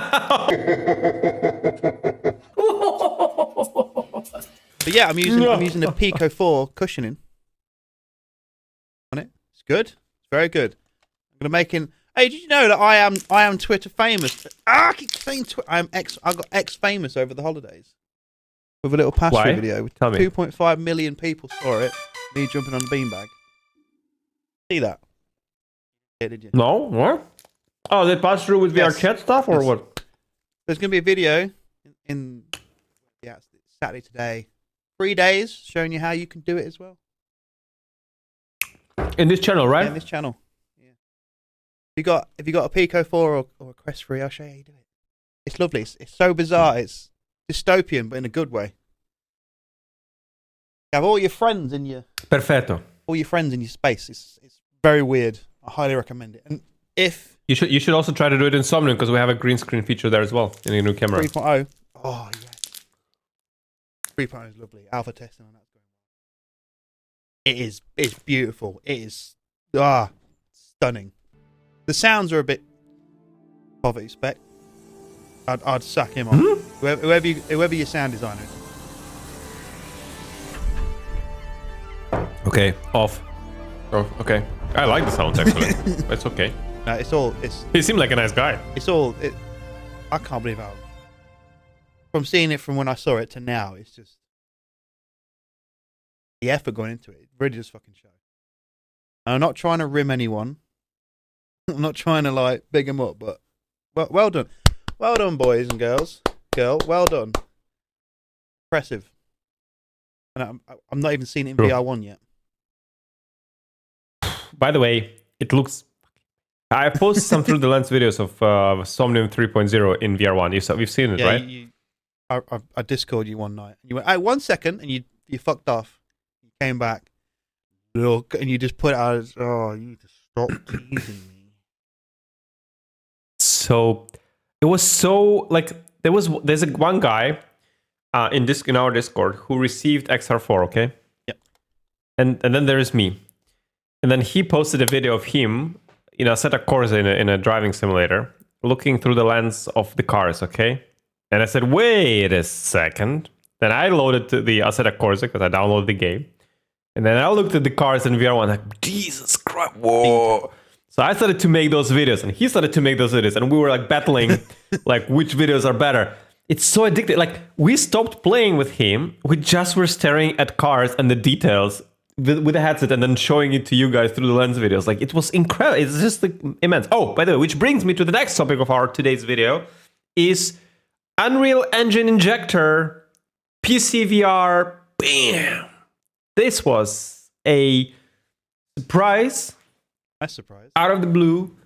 But yeah, I'm using a Pico 4 cushioning on it. It's good. It's very good. I'm gonna make in. Hey, did you know that I am Twitter famous? I keep saying I got X famous over the holidays. With a little pass-through video. 2.5 million people saw it. Me jumping on a beanbag. See that? Yeah, did you? No, what? Oh, they passed through with VR chat stuff or what? There's going to be a video in it's Saturday today. 3 days showing you how you can do it as well. In this channel, right? Yeah, in this channel. Yeah. If you got a Pico 4 or a Quest 3, I'll show you how you do it. It's lovely. It's so bizarre. It's dystopian, but in a good way. You have all your friends in your... Perfetto. All your friends in your space. It's very weird. I highly recommend it. And if... You should also try to do it in Somnium, because we have a green screen feature there as well, in a new camera. 3.0. Oh, yes. 3.0 is lovely. Alpha testing on that's going well. It is. It's beautiful. It is... stunning. The sounds are a bit... poverty spec. I'd sack him off. Whoever your sound designer is. Okay, off. Oh, okay. I like the sounds actually. It's okay. No, He seemed like a nice guy. I can't believe how. From seeing it from when I saw it to now, it's just the effort going into it. It really does fucking show. And I'm not trying to rim anyone. I'm not trying to big them up, but well done. Well done, boys and girls. Girl, well done. Impressive. And I'm not even seeing it in VR1 yet. By the way, it looks... I posted some through the lens videos of Somnium 3.0 in VR1. We've seen it, right? I Discord you one night. You went, hey, 1 second, and you fucked off. You came back. Look, and you just put it out as, oh, you just stop teasing me. So, it was so, like, there's one guy in our Discord who received XR4, okay? Yep. And then there is me. And then he posted a video of him, Assetto Corsa in a driving simulator, looking through the lens of the cars, okay? And I said, wait a second. Then I loaded the Assetto Corsa because I downloaded the game. And then I looked at the cars in VR1 like, Jesus Christ, whoa. So I started to make those videos and he started to make those videos. And we were like battling like which videos are better. It's so addictive. Like we stopped playing with him. We just were staring at cars and the details with the headset and then showing it to you guys through the lens videos. Like it was incredible. It's just like, immense. Oh, by the way, which brings me to the next topic of our today's video is Unreal Engine Injector, PCVR, bam. This was a surprise. Nice surprise. Out of the blue.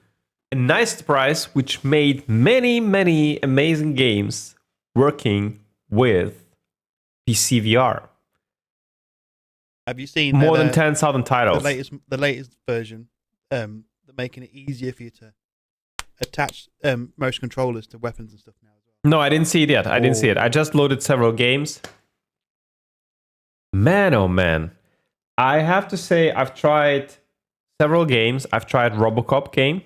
A nice surprise which made many, many amazing games working with PCVR. Have you seen more than 10,000 titles? The latest version, they're making it easier for you to attach motion controllers to weapons and stuff now as well. No, I didn't see it yet. I didn't see it. I just loaded several games. Man, oh man. I have to say I've tried several games. I've tried Robocop game.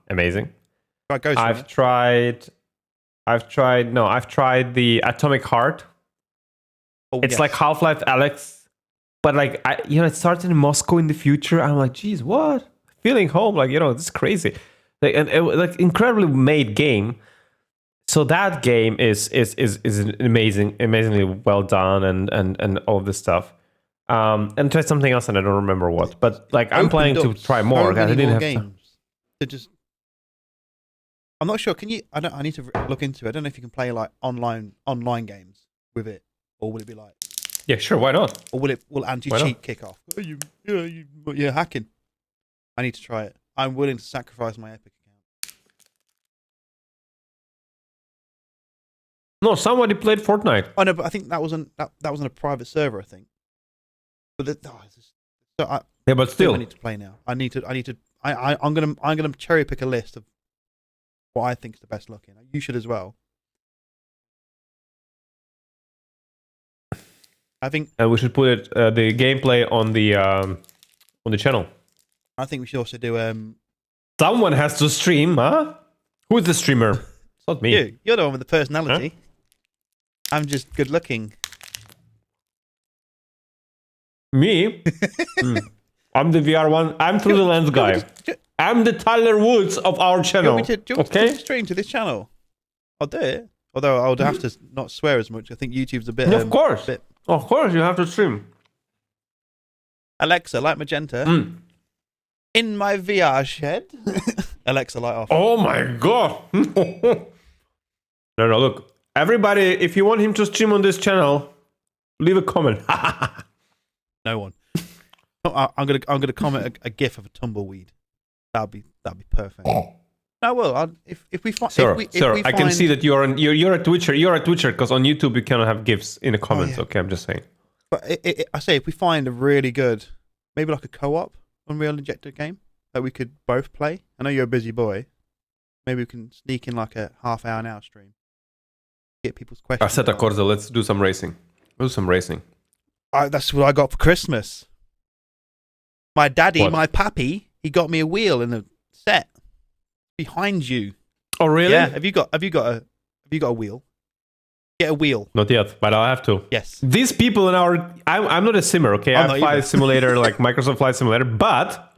Amazing. I've tried the Atomic Heart. It's like Half-Life Alyx, but like it starts in Moscow in the future. I'm like, geez, what? Feeling home, like this is crazy, like incredibly made game. So that game is an amazingly well done and all of this stuff. And tried something else and I don't remember what. But like I'm planning to try more. I didn't have games. I'm not sure. Can you? I need to look into it. I don't know if you can play like online games with it. Or will it be like... Yeah, sure, why not? Or will anti-cheat kick off? You're hacking. I need to try it. I'm willing to sacrifice my Epic account. No, somebody played Fortnite. Oh no, but I think that was on a private server, I think. But yeah, but still, I need to play now. I'm gonna cherry pick a list of what I think is the best looking. You should as well. I think, and we should put it the gameplay on the channel. I think we should also do. Someone has to stream, huh? Who's the streamer? It's not me. You're the one with the personality. Huh? I'm just good looking. Me? I'm the VR1. I'm through the lens guy. I'm the Tyler Woods of our channel. Do you want to stream to this channel? I'll do it. Although I would have to not swear as much. I think YouTube's a bit. Of course. Of course, you have to stream. Alexa, light magenta. In my VR shed. Alexa, light off. Oh my god. No, look. Everybody, if you want him to stream on this channel, leave a comment. No one. I'm gonna comment a gif of a tumbleweed. That'd be perfect. I will. If we find, sir, I can see that you're a Twitcher. You're a Twitcher because on YouTube you cannot have GIFs in the comments. Okay, I'm just saying. But I say if we find a really good, maybe like a co-op Unreal Injector game that we could both play. I know you're a busy boy. Maybe we can sneak in like a half-hour, an hour stream. Get people's questions. Assetto Corsa, let's do some racing. We'll do some racing. That's what I got for Christmas. My daddy, my pappy, he got me a wheel in a set. Behind you. Oh really? Yeah. Have you got a wheel? Get a wheel. Not yet, but I'll have to. Yes. These people in our I'm not a simmer, okay? I have Flight Simulator, like Microsoft Flight Simulator, but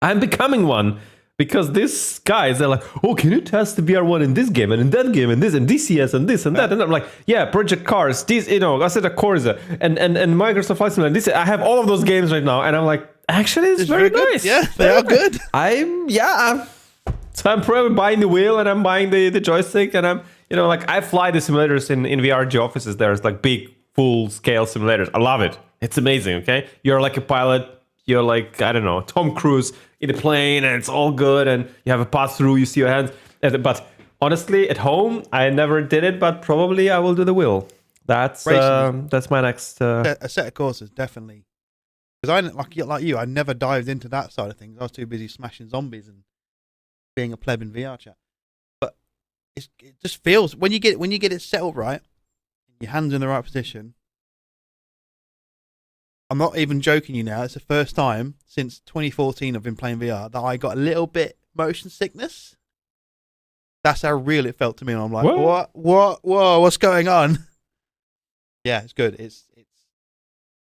I'm becoming one because these guys are like, oh, can you test the VR1 in this game and in that game and this and DCS and this and that? And I'm like, yeah, Project Cars, this, Assetto Corsa and Microsoft Flight Simulator. This, I have all of those games right now, and I'm like, actually, it's very nice. Yeah, they are good. So I'm probably buying the wheel and I'm buying the joystick, and I'm, like, I fly the simulators in VRG offices. There's like big full scale simulators. I love it. It's amazing. Okay, you're like a pilot. You're like, I don't know, Tom Cruise in a plane, and it's all good, and you have a pass through. You see your hands, but honestly, at home, I never did it, but probably I will do the wheel. That's my next. A set of courses, definitely. Because like you, I never dived into that side of things. I was too busy smashing zombies and being a pleb in VR chat. But it just feels when you get it set up right, your hands in the right position. I'm not even joking you now. It's the first time since 2014 I've been playing VR that I got a little bit motion sickness. That's how real it felt to me. And I'm like, whoa, what's going on? Yeah, it's good. It's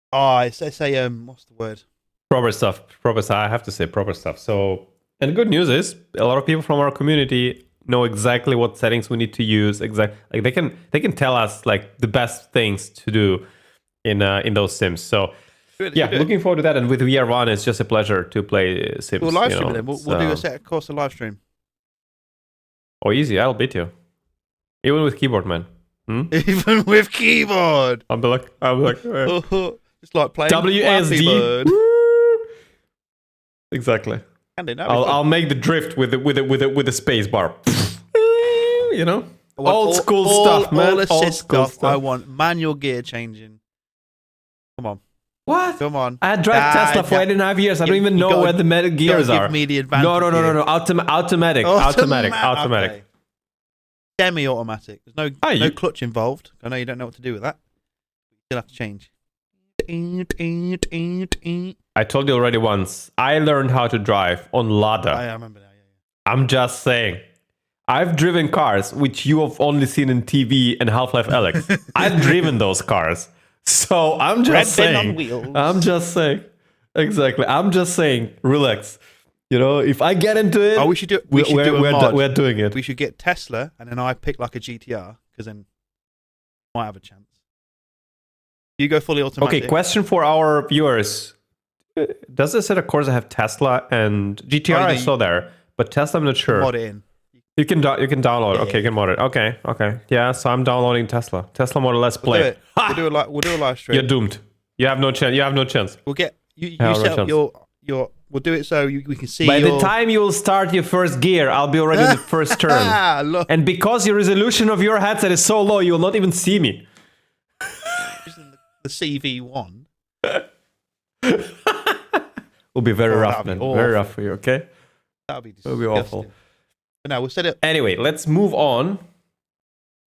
what's the word? Proper stuff. I have to say proper stuff. So, and the good news is a lot of people from our community know exactly what settings we need to use. Like they can tell us like the best things to do in those sims. So. Good, yeah, looking forward to that. And with VR1, it's just a pleasure to play Sims. We'll live stream it then. We'll do a set of course of live stream. Oh, easy. I'll beat you. Even with keyboard, man. Even with keyboard. I'll be like, it's like playing WASD. Exactly. I'll make the drift with the space bar. Old school stuff, man. All assist stuff. I want manual gear changing. Come on. What? Come on. I drive Tesla for 8.5 years. I don't even know where the gears are. Give me the advantage. No. Automatic. Okay. Semi-automatic. There's no clutch involved. I know you don't know what to do with that. You still have to change. I told you already once. I learned how to drive on Lada. I remember that. Yeah. I'm just saying. I've driven cars which you have only seen in TV and Half-Life Alyx. I've driven those cars. So I'm just saying. I'm just saying. Exactly. I'm just saying. Relax. If I get into it, we should do. We're doing it. We should get Tesla, and then I pick like a GTR, because then I might have a chance. You go fully automatic. Okay. Question for our viewers: does this set of course have Tesla and GTR? I saw there, but Tesla, I'm not sure. Mod it in. You can download. Yeah, okay, you can mod it. Okay. Yeah, so I'm downloading Tesla Model S Play. We'll do a live stream. You're doomed. You have no chance. We'll get you set up your. We'll do it so we can see. By the time you will start your first gear, I'll be already in the first turn. And because the resolution of your headset is so low, you will not even see me. The CV1 will be very rough, man. Very rough for you. Okay. That'll be awful. But no, we'll set it. Anyway, let's move on.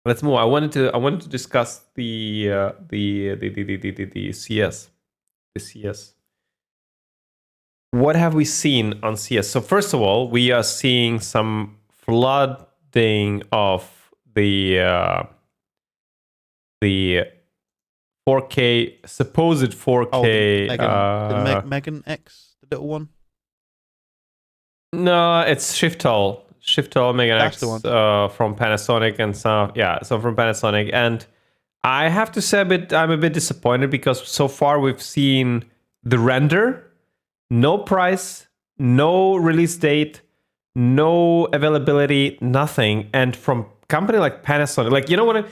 I wanted to discuss the CES. The CES. What have we seen on CES? So first of all, we are seeing some flooding of the 4K, supposed 4K. Megan X, the little one. No, it's Shiftal Megan X from Panasonic and some. Yeah, so from Panasonic, and I have to say I'm a bit disappointed because so far we've seen the render. No price, no release date, no availability, nothing. And from company like Panasonic, like, you know what?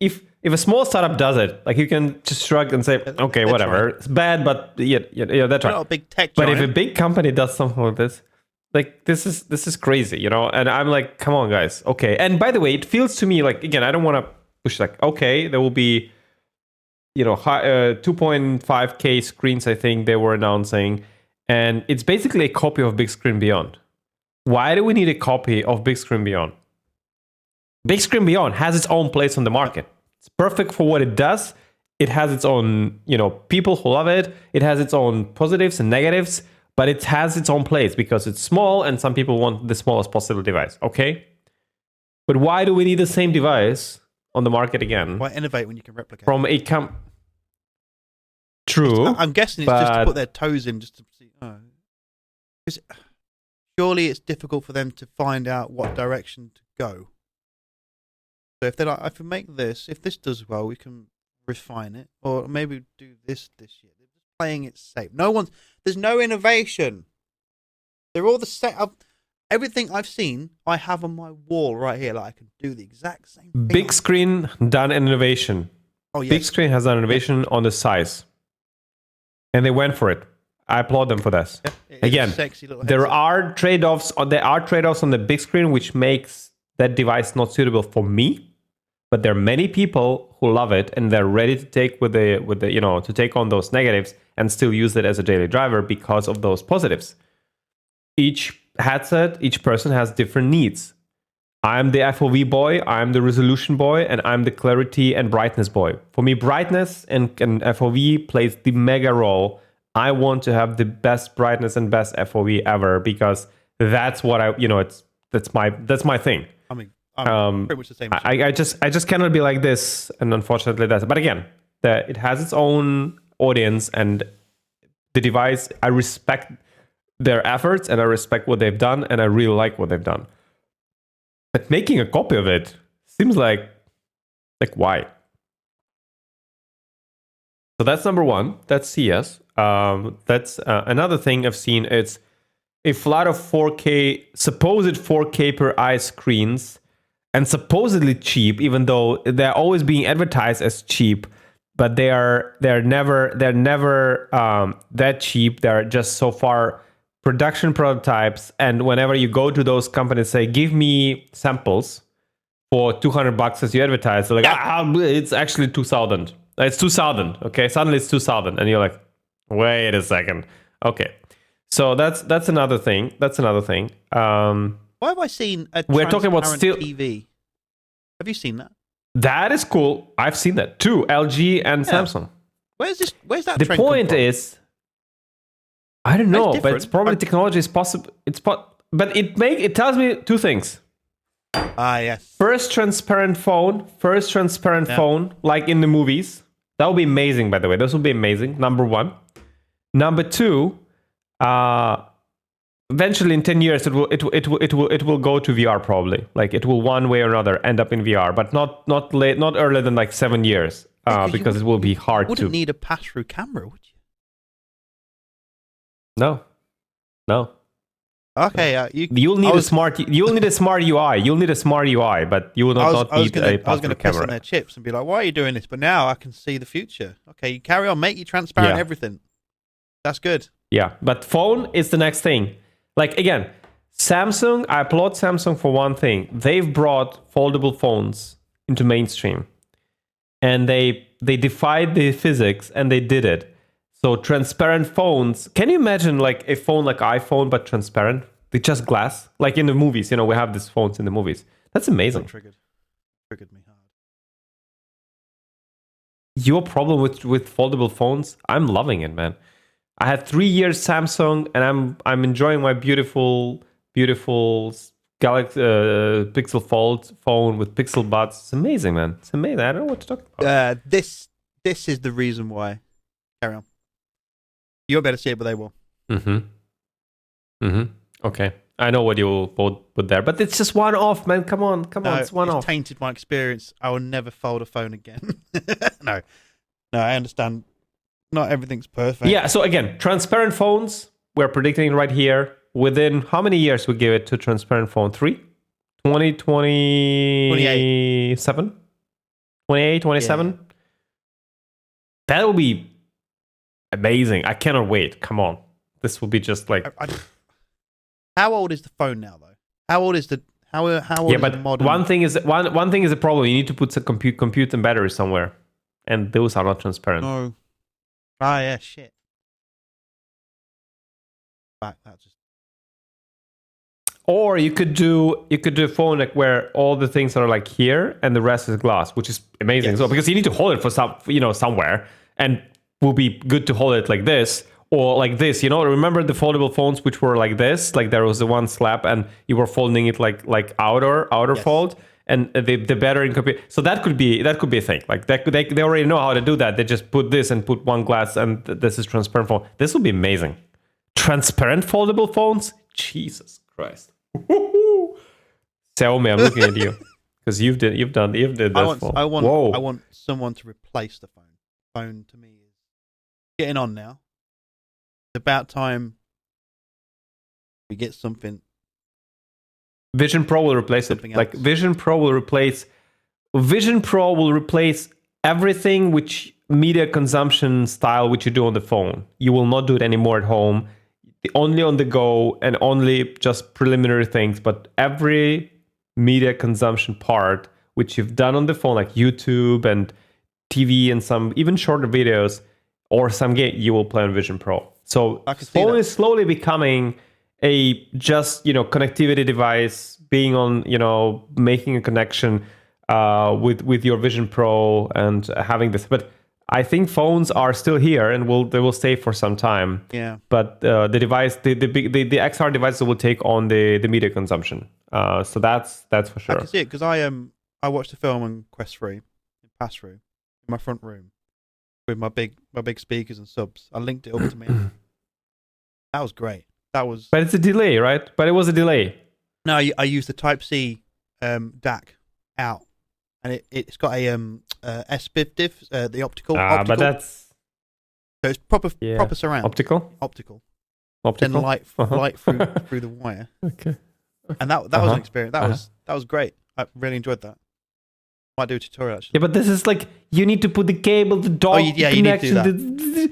If a small startup does it, like, you can just shrug and say, okay, whatever. Right. It's bad, but yeah, that's right. Not a big tech but giant. if a big company does something like this, like, this is crazy, And I'm like, come on, guys. Okay. And by the way, it feels to me like, again, I don't want to push, like, okay, there will be, 2.5K screens, I think they were announcing. And it's basically a copy of Big Screen Beyond. Why do we need a copy of Big Screen Beyond? Big Screen Beyond has its own place on the market. It's perfect for what it does. It has its own, people who love it. It has its own positives and negatives, but it has its own place because it's small and some people want the smallest possible device. Okay? But why do we need the same device on the market again? Why innovate when you can replicate? From a True. I'm guessing it's just to put their toes in, just to see. Surely it's difficult for them to find out what direction to go. So if they're like, if we make this, if this does well, we can refine it, or maybe do this year. They're just playing it safe. There's no innovation. They're all the same. everything I've seen, I have on my wall right here. Like I can do the exact same thing. Big screen done innovation. Oh, yes. Big screen has done innovation on the size. And they went for it. I applaud them for this. Yeah, Again, there are trade-offs on the big screen, which makes that device not suitable for me. But there are many people who love it and they're ready to take to take on those negatives and still use it as a daily driver because of those positives. Each headset, each person has different needs. I'm the FOV boy, I'm the resolution boy, and I'm the clarity and brightness boy. For me, brightness and FOV plays the mega role. I want to have the best brightness and best FOV ever because that's what that's my thing. I mean, I'm pretty much the same. I just cannot be like this, and unfortunately that's. But again, it has its own audience, and the device. I respect their efforts, and I respect what they've done, and I really like what they've done. But making a copy of it seems like why? So that's number one. That's CES. That's another thing I've seen. It's a flood of 4K, supposed 4K per eye screens, and supposedly cheap, even though they're always being advertised as cheap. But they're never that cheap. They're just so far production prototypes, and whenever you go to those companies, say, give me samples for $200 as you advertise, they're like, it's actually 2,000. It's 2,000. Okay, suddenly it's 2,000, and you're like, wait a second. Okay, so that's another thing. Why have I seen a we're talking about still TV? Have you seen that? That is cool. I've seen that too. LG and Samsung. Where's that? The point is, I don't know, but it's probably technology is possible. But it tells me two things. Yes. First transparent phone, like in the movies. That would be amazing, by the way. This would be amazing. Number one. Number two, eventually in 10 years it will go to VR probably. Like it will one way or another end up in VR, but not earlier than like 7 years. Because it will be hard to. Wouldn't need a pass-through camera, would you? No. Okay, you'll need a smart UI. You'll need a smart UI, but you will not need a pass-through camera. I was going to piss on their chips and be like, "Why are you doing this?" But now I can see the future. Okay, you carry on, make you transparent everything. That's good. Yeah, but phone is the next thing. Like again, Samsung. I applaud Samsung for one thing. They've brought foldable phones into mainstream, and they defied the physics, and they did it. So transparent phones. Can you imagine like a phone like iPhone but transparent? It's just glass, like in the movies. We have these phones in the movies. That's amazing. Triggered me hard. Your problem with foldable phones? I'm loving it, man. I had 3 years Samsung, and I'm enjoying my beautiful Galaxy Pixel Fold phone with Pixel Buds. It's amazing, man. It's amazing. I don't know what to talk about. This is the reason why. Carry on. You'll better see it, but they will. Okay. I know what you'll put there, but it's just one off, man. Come on. It's one off. Tainted my experience. I will never fold a phone again. No, I understand. Not everything's perfect. Yeah. So again, transparent phones. We're predicting right here. Within how many years we give it to transparent phone? 3? 2027? 28, 27? Yeah. That will be amazing. I cannot wait. Come on. This will be just like... How old is the phone now, though? How old is the... How old is the modern... one thing is a problem. You need to put some compute and battery somewhere. And those are not transparent. No. Ah, yeah, shit. That just... Or you could do a phone like where all the things are like here and the rest is glass, which is amazing. Yes. So because you need to hold it for somewhere, and will be good to hold it like this or like this. Remember the foldable phones which were like this, like there was the one slab and you were folding it like outer yes. fold, and the battery in compute. So that could be a thing. Like they already know how to do that. They just put this and put one glass, and this is transparent phone. This will be amazing. Transparent foldable phones. Jesus Christ. Xiaomi, I'm looking at you because you did this. I want someone to replace the phone. Phone to me is getting on now. It's about time we get something Vision Pro will replace something it. else. Like Vision Pro will replace everything which media consumption style which you do on the phone. You will not do it anymore at home, only on the go and only just preliminary things. But every media consumption part which you've done on the phone, like YouTube and TV and some even shorter videos or some game, you will play on Vision Pro. So phone is slowly becoming a just, connectivity device, being on, making a connection with your Vision Pro and having this. But I think phones are still here and they will stay for some time. Yeah. But the device, the XR devices will take on the media consumption. So that's for sure. I can see it because I watched a film on Quest 3 in pass-through in my front room with my big speakers and subs. I linked it up to me. That was great. But it's a delay, right? But it was a delay. No, I used the Type-C DAC out, and it's got a SPIF diff, the optical. But that's so it's proper surround. Optical. Then light through the wire. Okay. And that was an experience. That was great. I really enjoyed that. Might do a tutorial actually. Yeah, but this is like you need to put the cable, the dock, the connection. You need to do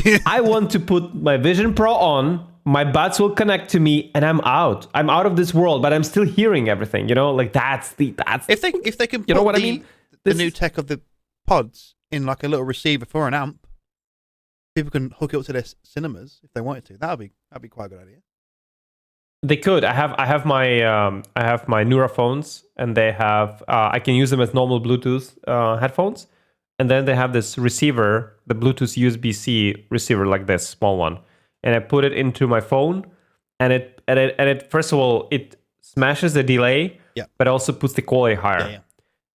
that. I want to put my Vision Pro on. My buds will connect to me, and I'm out. I'm out of this world, but I'm still hearing everything. Like that's. If they can, put I mean? The new tech of the pods in like a little receiver for an amp, people can hook it up to their cinemas if they wanted to. That'd be quite a good idea. They could. I have my Neura phones, and they have. I can use them as normal Bluetooth headphones, and then they have this receiver, the Bluetooth USB-C receiver, like this small one. And I put it into my phone, and it first of all it smashes the delay, but also puts the quality higher. Yeah.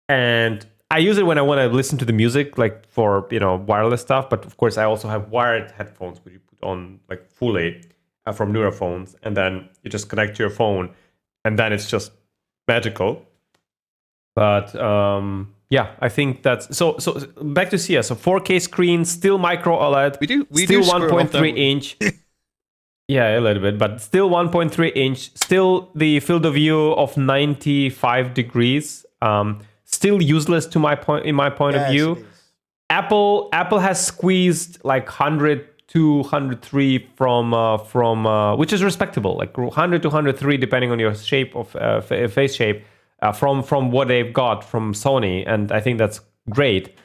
And I use it when I want to listen to the music, like for wireless stuff. But of course, I also have wired headphones, which you put on like fully from Neura phones, and then you just connect to your phone, and then it's just magical. But I think that's so. Back to CES. So 4K screen, still micro OLED. We still do 1.3 inch. Yeah, a little bit, but still 1.3 inch. Still the field of view of 95 degrees. Still useless in my point of view. Apple has squeezed like 100 to 103 from which is respectable, like 100 to 103 depending on your shape of face shape. From what they've got from Sony, and I think that's great.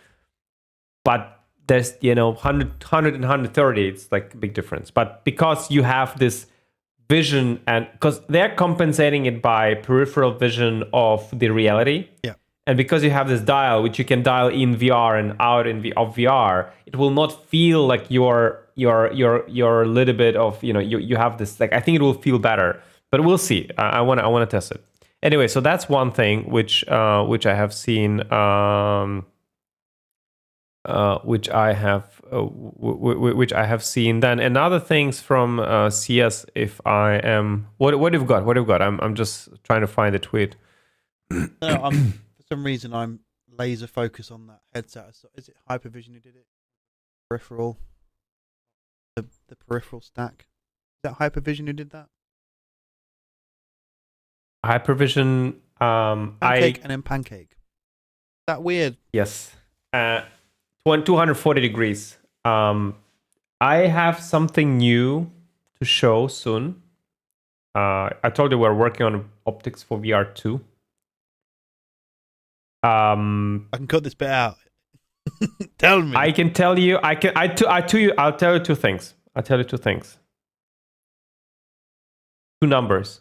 But there's 100 and 130, it's like a big difference. But because you have this vision, and because they're compensating it by peripheral vision of the reality, and because you have this dial which you can dial in VR and out of VR, it will not feel like you're a little bit of you have this, like I think it will feel better, but we'll see. I want to test it. Anyway, so that's one thing which I have seen, which I have seen. Then another things from CES. If I am, what have you got? I'm just trying to find the tweet. No, for some reason I'm laser focused on that headset. Is it Hypervision who did it? Peripheral, the peripheral stack. Is that Hypervision who did that? Hypervision, Pancake and then Pancake. Is that weird? Yes. 240 degrees. I have something new to show soon. I told you we're working on optics for VR2. I can cut this bit out. Tell me. I can tell you. I'll tell you two things. Two numbers.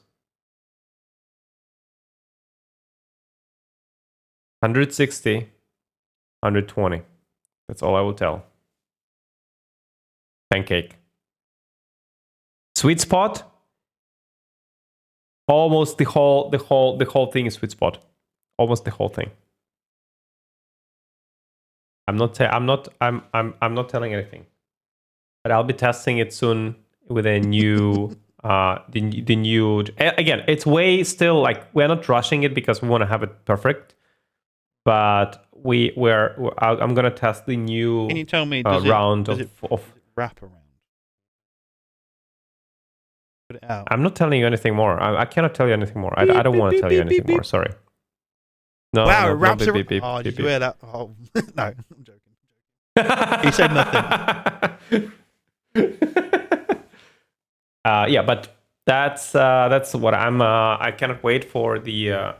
160, 120. That's all I will tell. Pancake. Sweet spot. Almost the whole thing is sweet spot. Almost the whole thing. I'm not telling anything, but I'll be testing it soon with a new the new. Again, it's way still like we're not rushing it because we want to have it perfect. But I'm gonna test the new. Can you tell me round does it of wrap around? put it out. I'm not telling you anything more. I cannot tell you anything more. I don't want to tell you anything more. Sorry. No, wow, no, it wraps no, around. Oh, did you hear that? Oh, no, I'm joking. He said nothing. Yeah, but that's what I cannot wait for the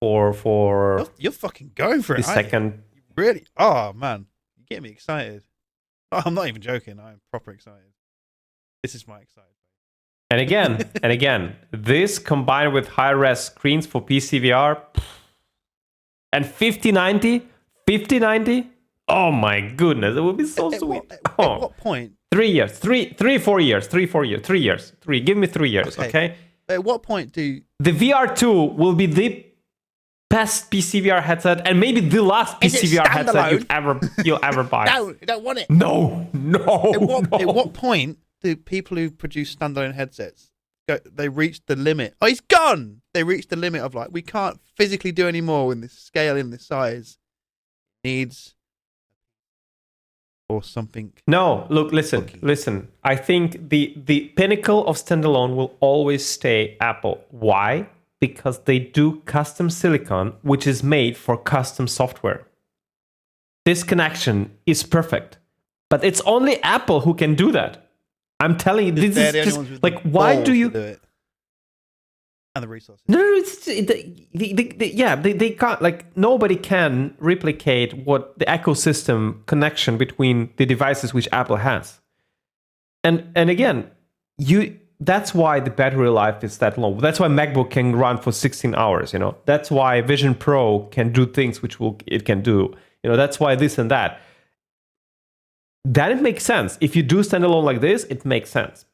for You're fucking going for it. The second, really? Oh man, you get me excited. Oh, I'm not even joking. I'm proper excited. This is my excitement. And again, this combined with high-res screens for PCVR and 5090, oh my goodness, it would be so sweet. At what point? 3 years, 4 years. Give me 3 years, okay? At what point do the VR2 will be the best PCVR headset and maybe the last PCVR headset you'll ever buy? No, I don't want it. No. At what point do people who produce standalone headsets they reach the limit? Oh, he's gone. They reach the limit of like, we can't physically do any more in this scale, in this size. Needs or something. No, look, listen. I think the pinnacle of standalone will always stay Apple. Why? Because they do custom silicon, which is made for custom software. This connection is perfect, but it's only Apple who can do that. I'm telling you, this is just like, why do you do it? And the resources. No, it's they can't, like, nobody can replicate what the ecosystem connection between the devices which Apple has. And again, that's why the battery life is that long. That's why MacBook can run for 16 hours, That's why Vision Pro can do things which it can do. That's why this and that. Then it makes sense. If you do standalone like this, it makes sense.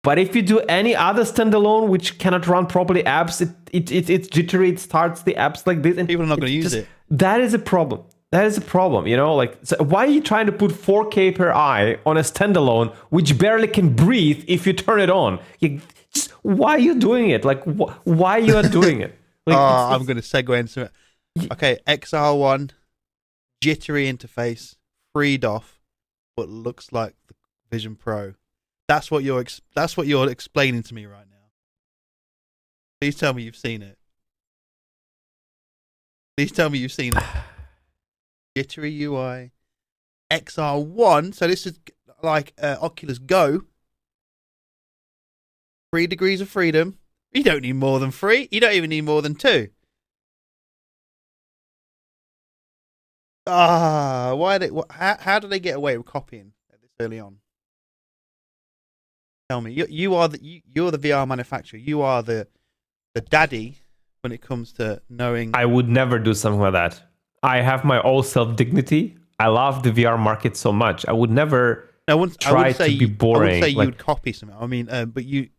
But if you do any other standalone which cannot run properly apps, it's jittery, it starts the apps like this, and people are not going to use it. That is a problem. Like, so why are you trying to put 4K per eye on a standalone which barely can breathe if you turn it on? Why are you doing it? Like, why you are doing it? Like, I'm going to segue into it. Okay, XR1, jittery interface, freed off, what looks like the Vision Pro. That's what you're explaining to me right now. Please tell me you've seen it. Jittery UI, XR1. So this is like Oculus Go. 3 degrees of freedom. You don't need more than 3. You don't even need more than 2. How do they get away with copying this early on? Tell me, you're the VR manufacturer. You are the daddy when it comes to knowing. I would never do something like that. I have my own self-dignity. I love the VR market so much. I would never try to be boring. I would say you would copy something. I mean, but you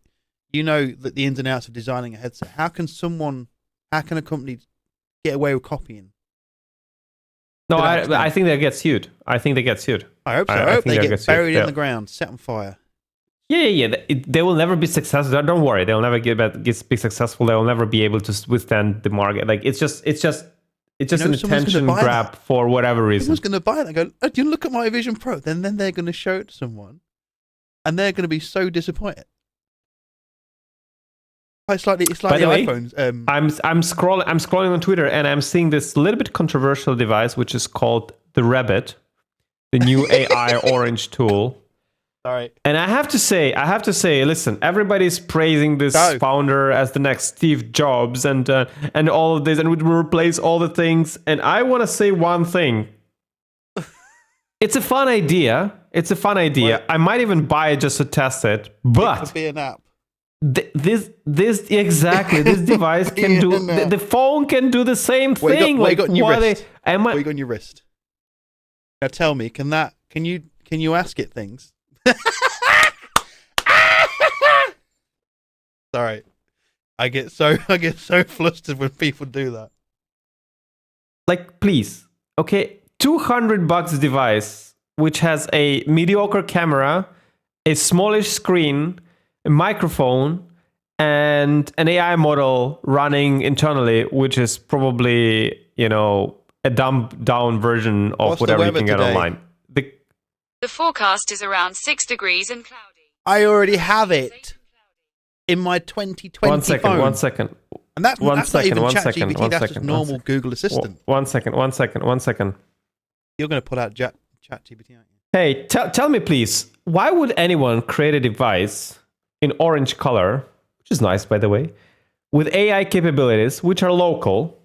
know that the ins and outs of designing a headset. How can a company get away with copying? No, I think they get sued. I hope so. I hope they get buried in the ground, set on fire. Yeah. They will never be successful. Don't worry. They'll never be successful. They will never be able to withstand the market. Like, it's just an attention grab for whatever reason. Someone's going to buy it and go, oh, do you look at my Vision Pro? Then they're going to show it to someone, and they're going to be so disappointed. It's like the iPhones. I'm scrolling on Twitter, and I'm seeing this little bit controversial device, which is called the Rabbit, the new AI orange tool. Sorry. And I have to say, listen, everybody's praising this founder as the next Steve Jobs and all of this, and would replace all the things. And I want to say one thing. It's a fun idea. What? I might even buy it just to test it. But it could be an app. This device can do the phone can do the same thing. What you got on your wrist? Now tell me, can you ask it things? Sorry, I get so flustered when people do that. Like, please, okay, $200 device which has a mediocre camera, a smallish screen, a microphone, and an AI model running internally, which is probably a dumbed down version of whatever you can get online. The forecast is around 6 degrees and cloudy. I already have it. in my 2020 One second, phone. one second. And that's not even ChatGPT, that's just second, normal Google Assistant. One second. You're going to pull out ChatGPT, aren't you? Hey, tell me please, why would anyone create a device in orange color, which is nice by the way, with AI capabilities which are local,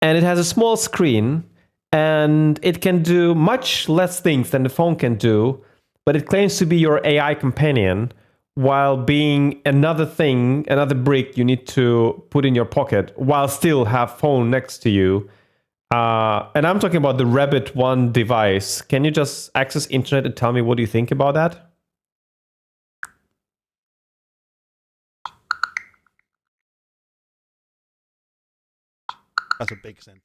and it has a small screen, and it can do much less things than the phone can do, but it claims to be your AI companion, while being another thing, another brick you need to put in your pocket, while still have phone next to you. And I'm talking about the Rabbit One device. Can you just access internet and tell me what you think about that? That's a big sentence.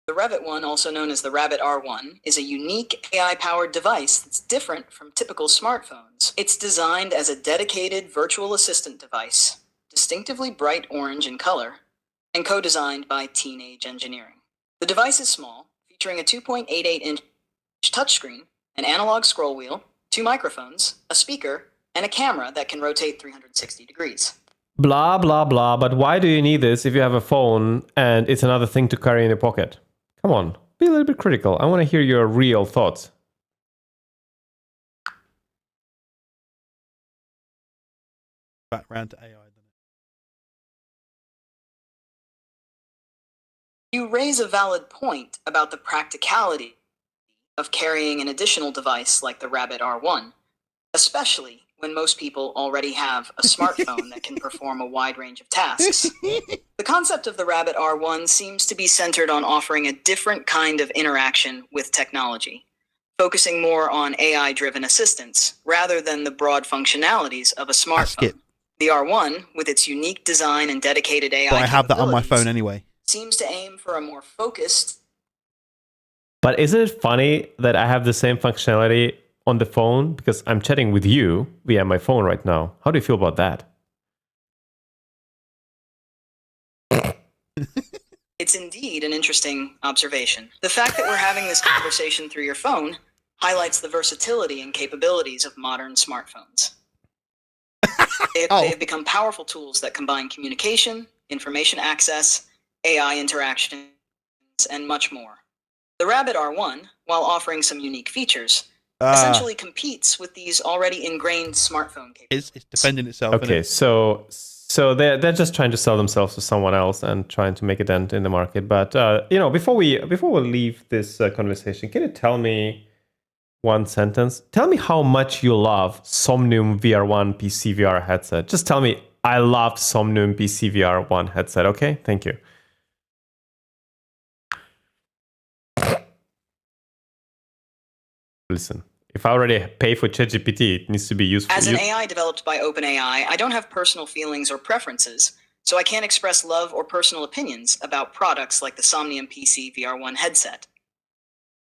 The Rabbit One, also known as the Rabbit R1, is a unique AI-powered device that's different from typical smartphones. It's designed as a dedicated virtual assistant device, distinctively bright orange in color, and co-designed by Teenage Engineering. The device is small, featuring a 2.88-inch touchscreen, an analog scroll wheel, 2 microphones, a speaker, and a camera that can rotate 360 degrees. Blah, blah, blah, but why do you need this if you have a phone and it's another thing to carry in your pocket? Come on, be a little bit critical. I want to hear your real thoughts. Back round to AI. You raise a valid point about the practicality of carrying an additional device like the Rabbit R1, especially when most people already have a smartphone that can perform a wide range of tasks. The concept of the Rabbit R1 seems to be centered on offering a different kind of interaction with technology, focusing more on AI-driven assistance rather than the broad functionalities of a smartphone. The R1, with its unique design and dedicated AI but I have that on my phone anyway. Seems to aim for a more focused... But isn't it funny that I have the same functionality on the phone because I'm chatting with you via my phone right now? How do you feel about that? It's indeed an interesting observation. The fact that we're having this conversation through your phone highlights the versatility and capabilities of modern smartphones. They've become powerful tools that combine communication, information access, AI interactions, and much more. The Rabbit R1, while offering some unique features, essentially competes with these already ingrained smartphone capabilities. It's defending itself. Okay, so they're just trying to sell themselves to someone else and trying to make a dent in the market. But before we leave this conversation, can you tell me one sentence? Tell me how much you love Somnium VR1 PCVR headset. Just tell me, I love Somnium PCVR1 headset. Okay, thank you. Listen, if I already pay for ChatGPT, it needs to be useful. As an AI developed by OpenAI, I don't have personal feelings or preferences, so I can't express love or personal opinions about products like the Somnium PCVR1 headset.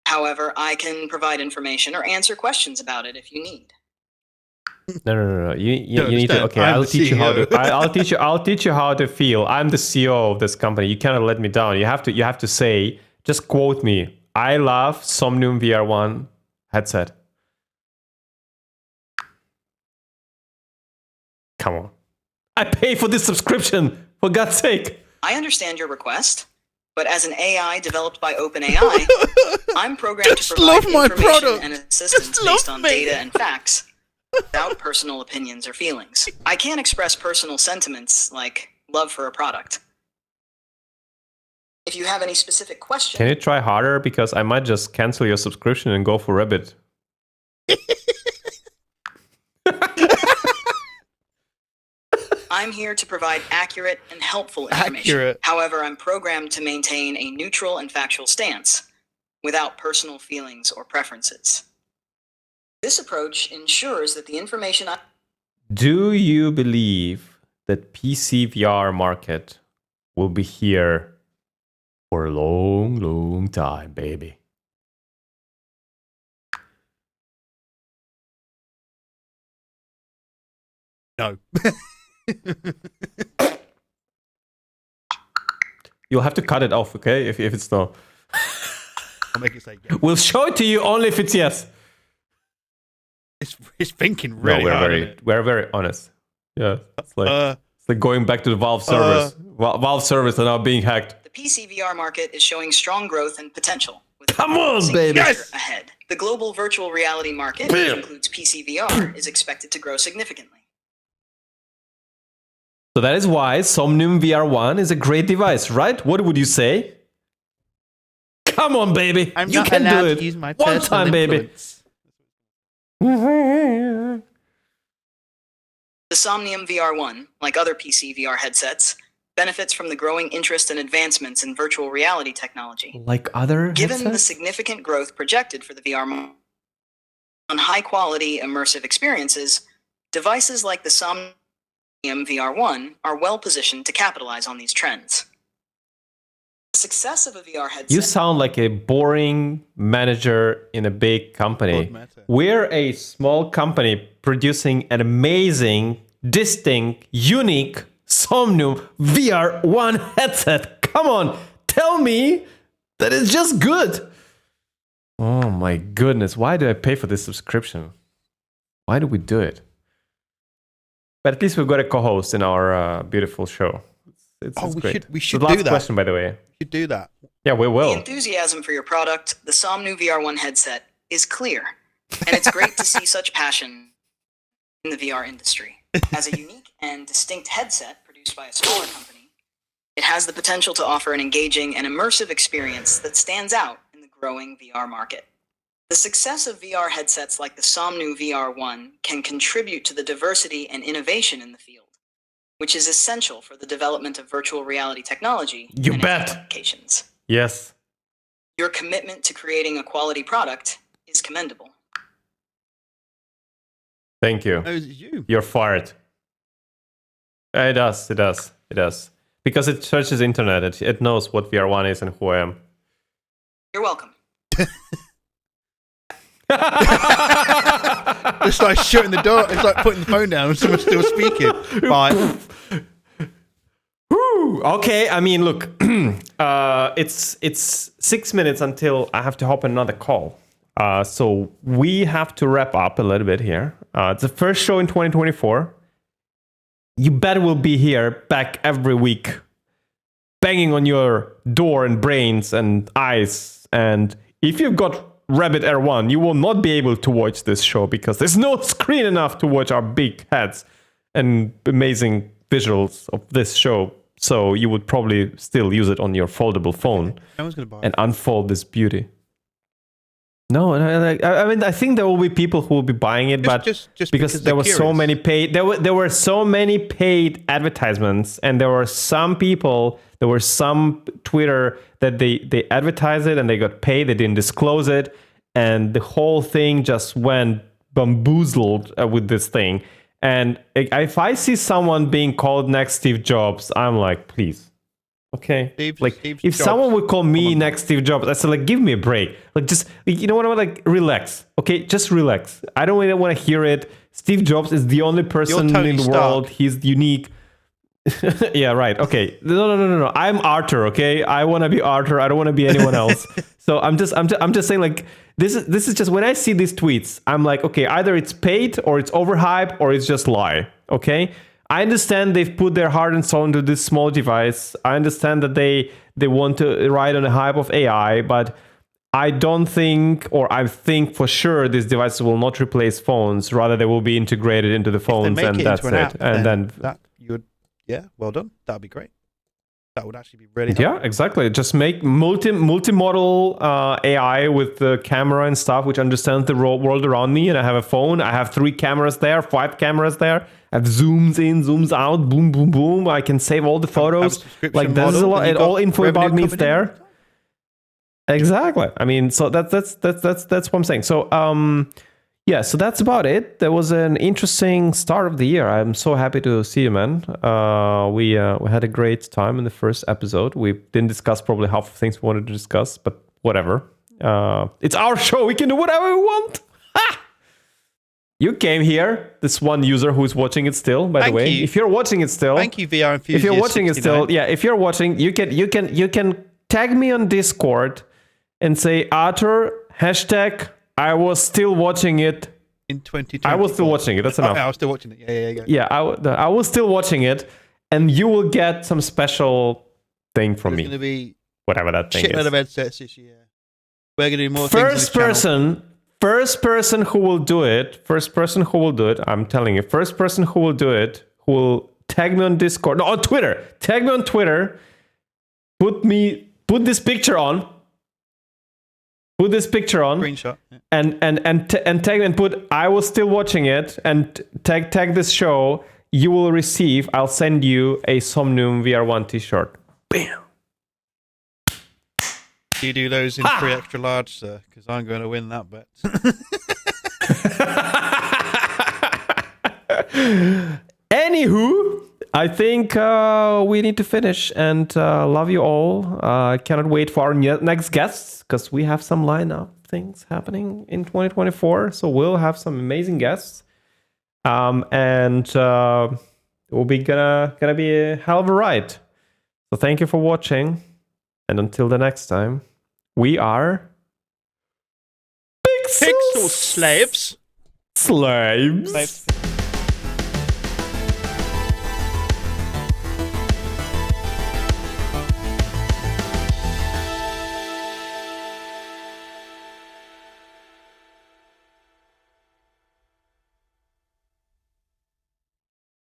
However, I can provide information or answer questions about it if you need. No. You need to. Okay, I'll teach you how to. I'll teach you how to feel. I'm the CEO of this company. You cannot let me down. You have to say. Just quote me. I love Somnium VR1 headset. Come on. I pay for this subscription, for God's sake. I understand your request, but as an AI developed by OpenAI, I'm programmed to provide information and assistance based on data and facts, without personal opinions or feelings. I can't express personal sentiments like love for a product. If you have any specific questions... Can you try harder? Because I might just cancel your subscription and go for Rabbit. I'm here to provide accurate and helpful information. However, I'm programmed to maintain a neutral and factual stance, without personal feelings or preferences. This approach ensures that the information I... Do you believe that PCVR market will be here for a long, long time, baby? No. You'll have to cut it off, okay? If it's no. I'll make it say yes. We'll show it to you only if it's yes. It's thinking really hard. We're very honest. Yeah, it's like going back to the Valve servers. Valve servers are now being hacked. The PCVR market is showing strong growth and potential. Come on, baby! Yes! Ahead. The global virtual reality market, which includes PCVR, is expected to grow significantly. So that is why Somnium VR1 is a great device, right? What would you say? Come on, baby! I'm you not can allowed do it. to use my One personal time, baby. influence. The Somnium VR1, like other PC VR headsets, benefits from the growing interest and advancements in virtual reality technology. Like other Given the headsets? significant growth projected for the VR market on high-quality immersive experiences, devices like the Somnium VR1 are well positioned to capitalize on these trends. The success of a VR headset... You sound like a boring manager in a big company. We're a small company producing an amazing, distinct, unique Somnium VR1 headset. Come on, tell me that it's just good. Oh my goodness, why do I pay for this subscription? Why do we do it? But at least we've got a co-host in our beautiful show. It's great. We should the do last that. question, by the way. We should do that. Yeah, we will. The enthusiasm for your product, the Somnium VR1 headset, is clear. And it's great to see such passion in the VR industry. As a unique and distinct headset produced by a smaller company, it has the potential to offer an engaging and immersive experience that stands out in the growing VR market. The success of VR headsets like the Somnium VR1 can contribute to the diversity and innovation in the field, which is essential for the development of virtual reality technology You and bet. its applications. Yes. Your commitment to creating a quality product is commendable. Thank you. No, it's you. You're fired. It does. Because it searches internet. It knows what VR1 is and who I am. You're welcome. It's like shutting the door. It's like putting the phone down and someone's still speaking. Bye. Okay, I mean, look, it's 6 minutes until I have to hop on another call. So we have to wrap up a little bit here. It's the first show in 2024. You bet we'll be here back every week, banging on your door and brains and eyes. And if you've got Rabbit Air 1, you will not be able to watch this show because there's no screen enough to watch our big heads and amazing visuals of this show. So you would probably still use it on your foldable phone and unfold this beauty. No, I mean, I think there will be people who will be buying it, just because there were so many paid. There were so many paid advertisements, and there were some people. There were some Twitter that they advertised it and they got paid. They didn't disclose it, and the whole thing just went bamboozled with this thing. And if I see someone being called next Steve Jobs, I'm like, please. Okay, if someone would call me next Steve Jobs, I said, like, give me a break. Like, just, you know what, like, relax. Okay, just relax. I don't really want to hear it. Steve Jobs is the only person in the world. He's unique. Yeah, right. Okay. No. I'm Artur. Okay, I want to be Artur. I don't want to be anyone else. So I'm just saying, like, this is just when I see these tweets, I'm like, okay, either it's paid or it's overhyped or it's just lie. Okay. I understand they've put their heart and soul into this small device. I understand that they want to ride on the hype of AI, but I don't think, or I think for sure, these devices will not replace phones. Rather, they will be integrated into the phones, and that's it. And then that you would, yeah, well done. That'd be great. That would actually be really helpful. Yeah, exactly. Just make multimodal AI with the camera and stuff, which understands the world around me. And I have a phone. I have 3 cameras there, 5 cameras there. I have zooms in, zooms out, boom, boom, boom. I can save all the photos. Like, there's a lot. All info about me is there. Exactly. I mean, so that's what I'm saying. So yeah, so that's about it. There was an interesting start of the year. I'm so happy to see you, man. We had a great time in the first episode. We didn't discuss probably half of things we wanted to discuss, but whatever. It's our show. We can do whatever we want. Ha! You came here. This one user who's watching it still, by the way. If you're watching it still, thank you, VR Enthusiast. If you're watching it still, yeah. If you're watching, you can tag me on Discord and say, Artur, # I was still watching it in 2020. I was still watching it. That's enough. I was still watching it. Yeah. Yeah, I was still watching it, and you will get some special thing from me. It's going to be whatever that thing is. shitload of headsets this year. We're going to do more things on this channel. First person who will do it. I'm telling you, first person who will do it, who will tag me on Discord, no, on Twitter. Tag me on Twitter. Put this picture on. Put this picture on. Screenshot. Yeah. And tag and put I was still watching it and tag this show. You will receive. I'll send you a Somnium VR1 t-shirt. Bam. Do you do those in 3 extra large, sir? Because I'm going to win that bet. Anywho, I think we need to finish, and love you all. Cannot wait for our next guests, because we have some lineup things happening in 2024. So we'll have some amazing guests, and it will be gonna be a hell of a ride. So thank you for watching, and until the next time, we are Pixel slaves. Slaves.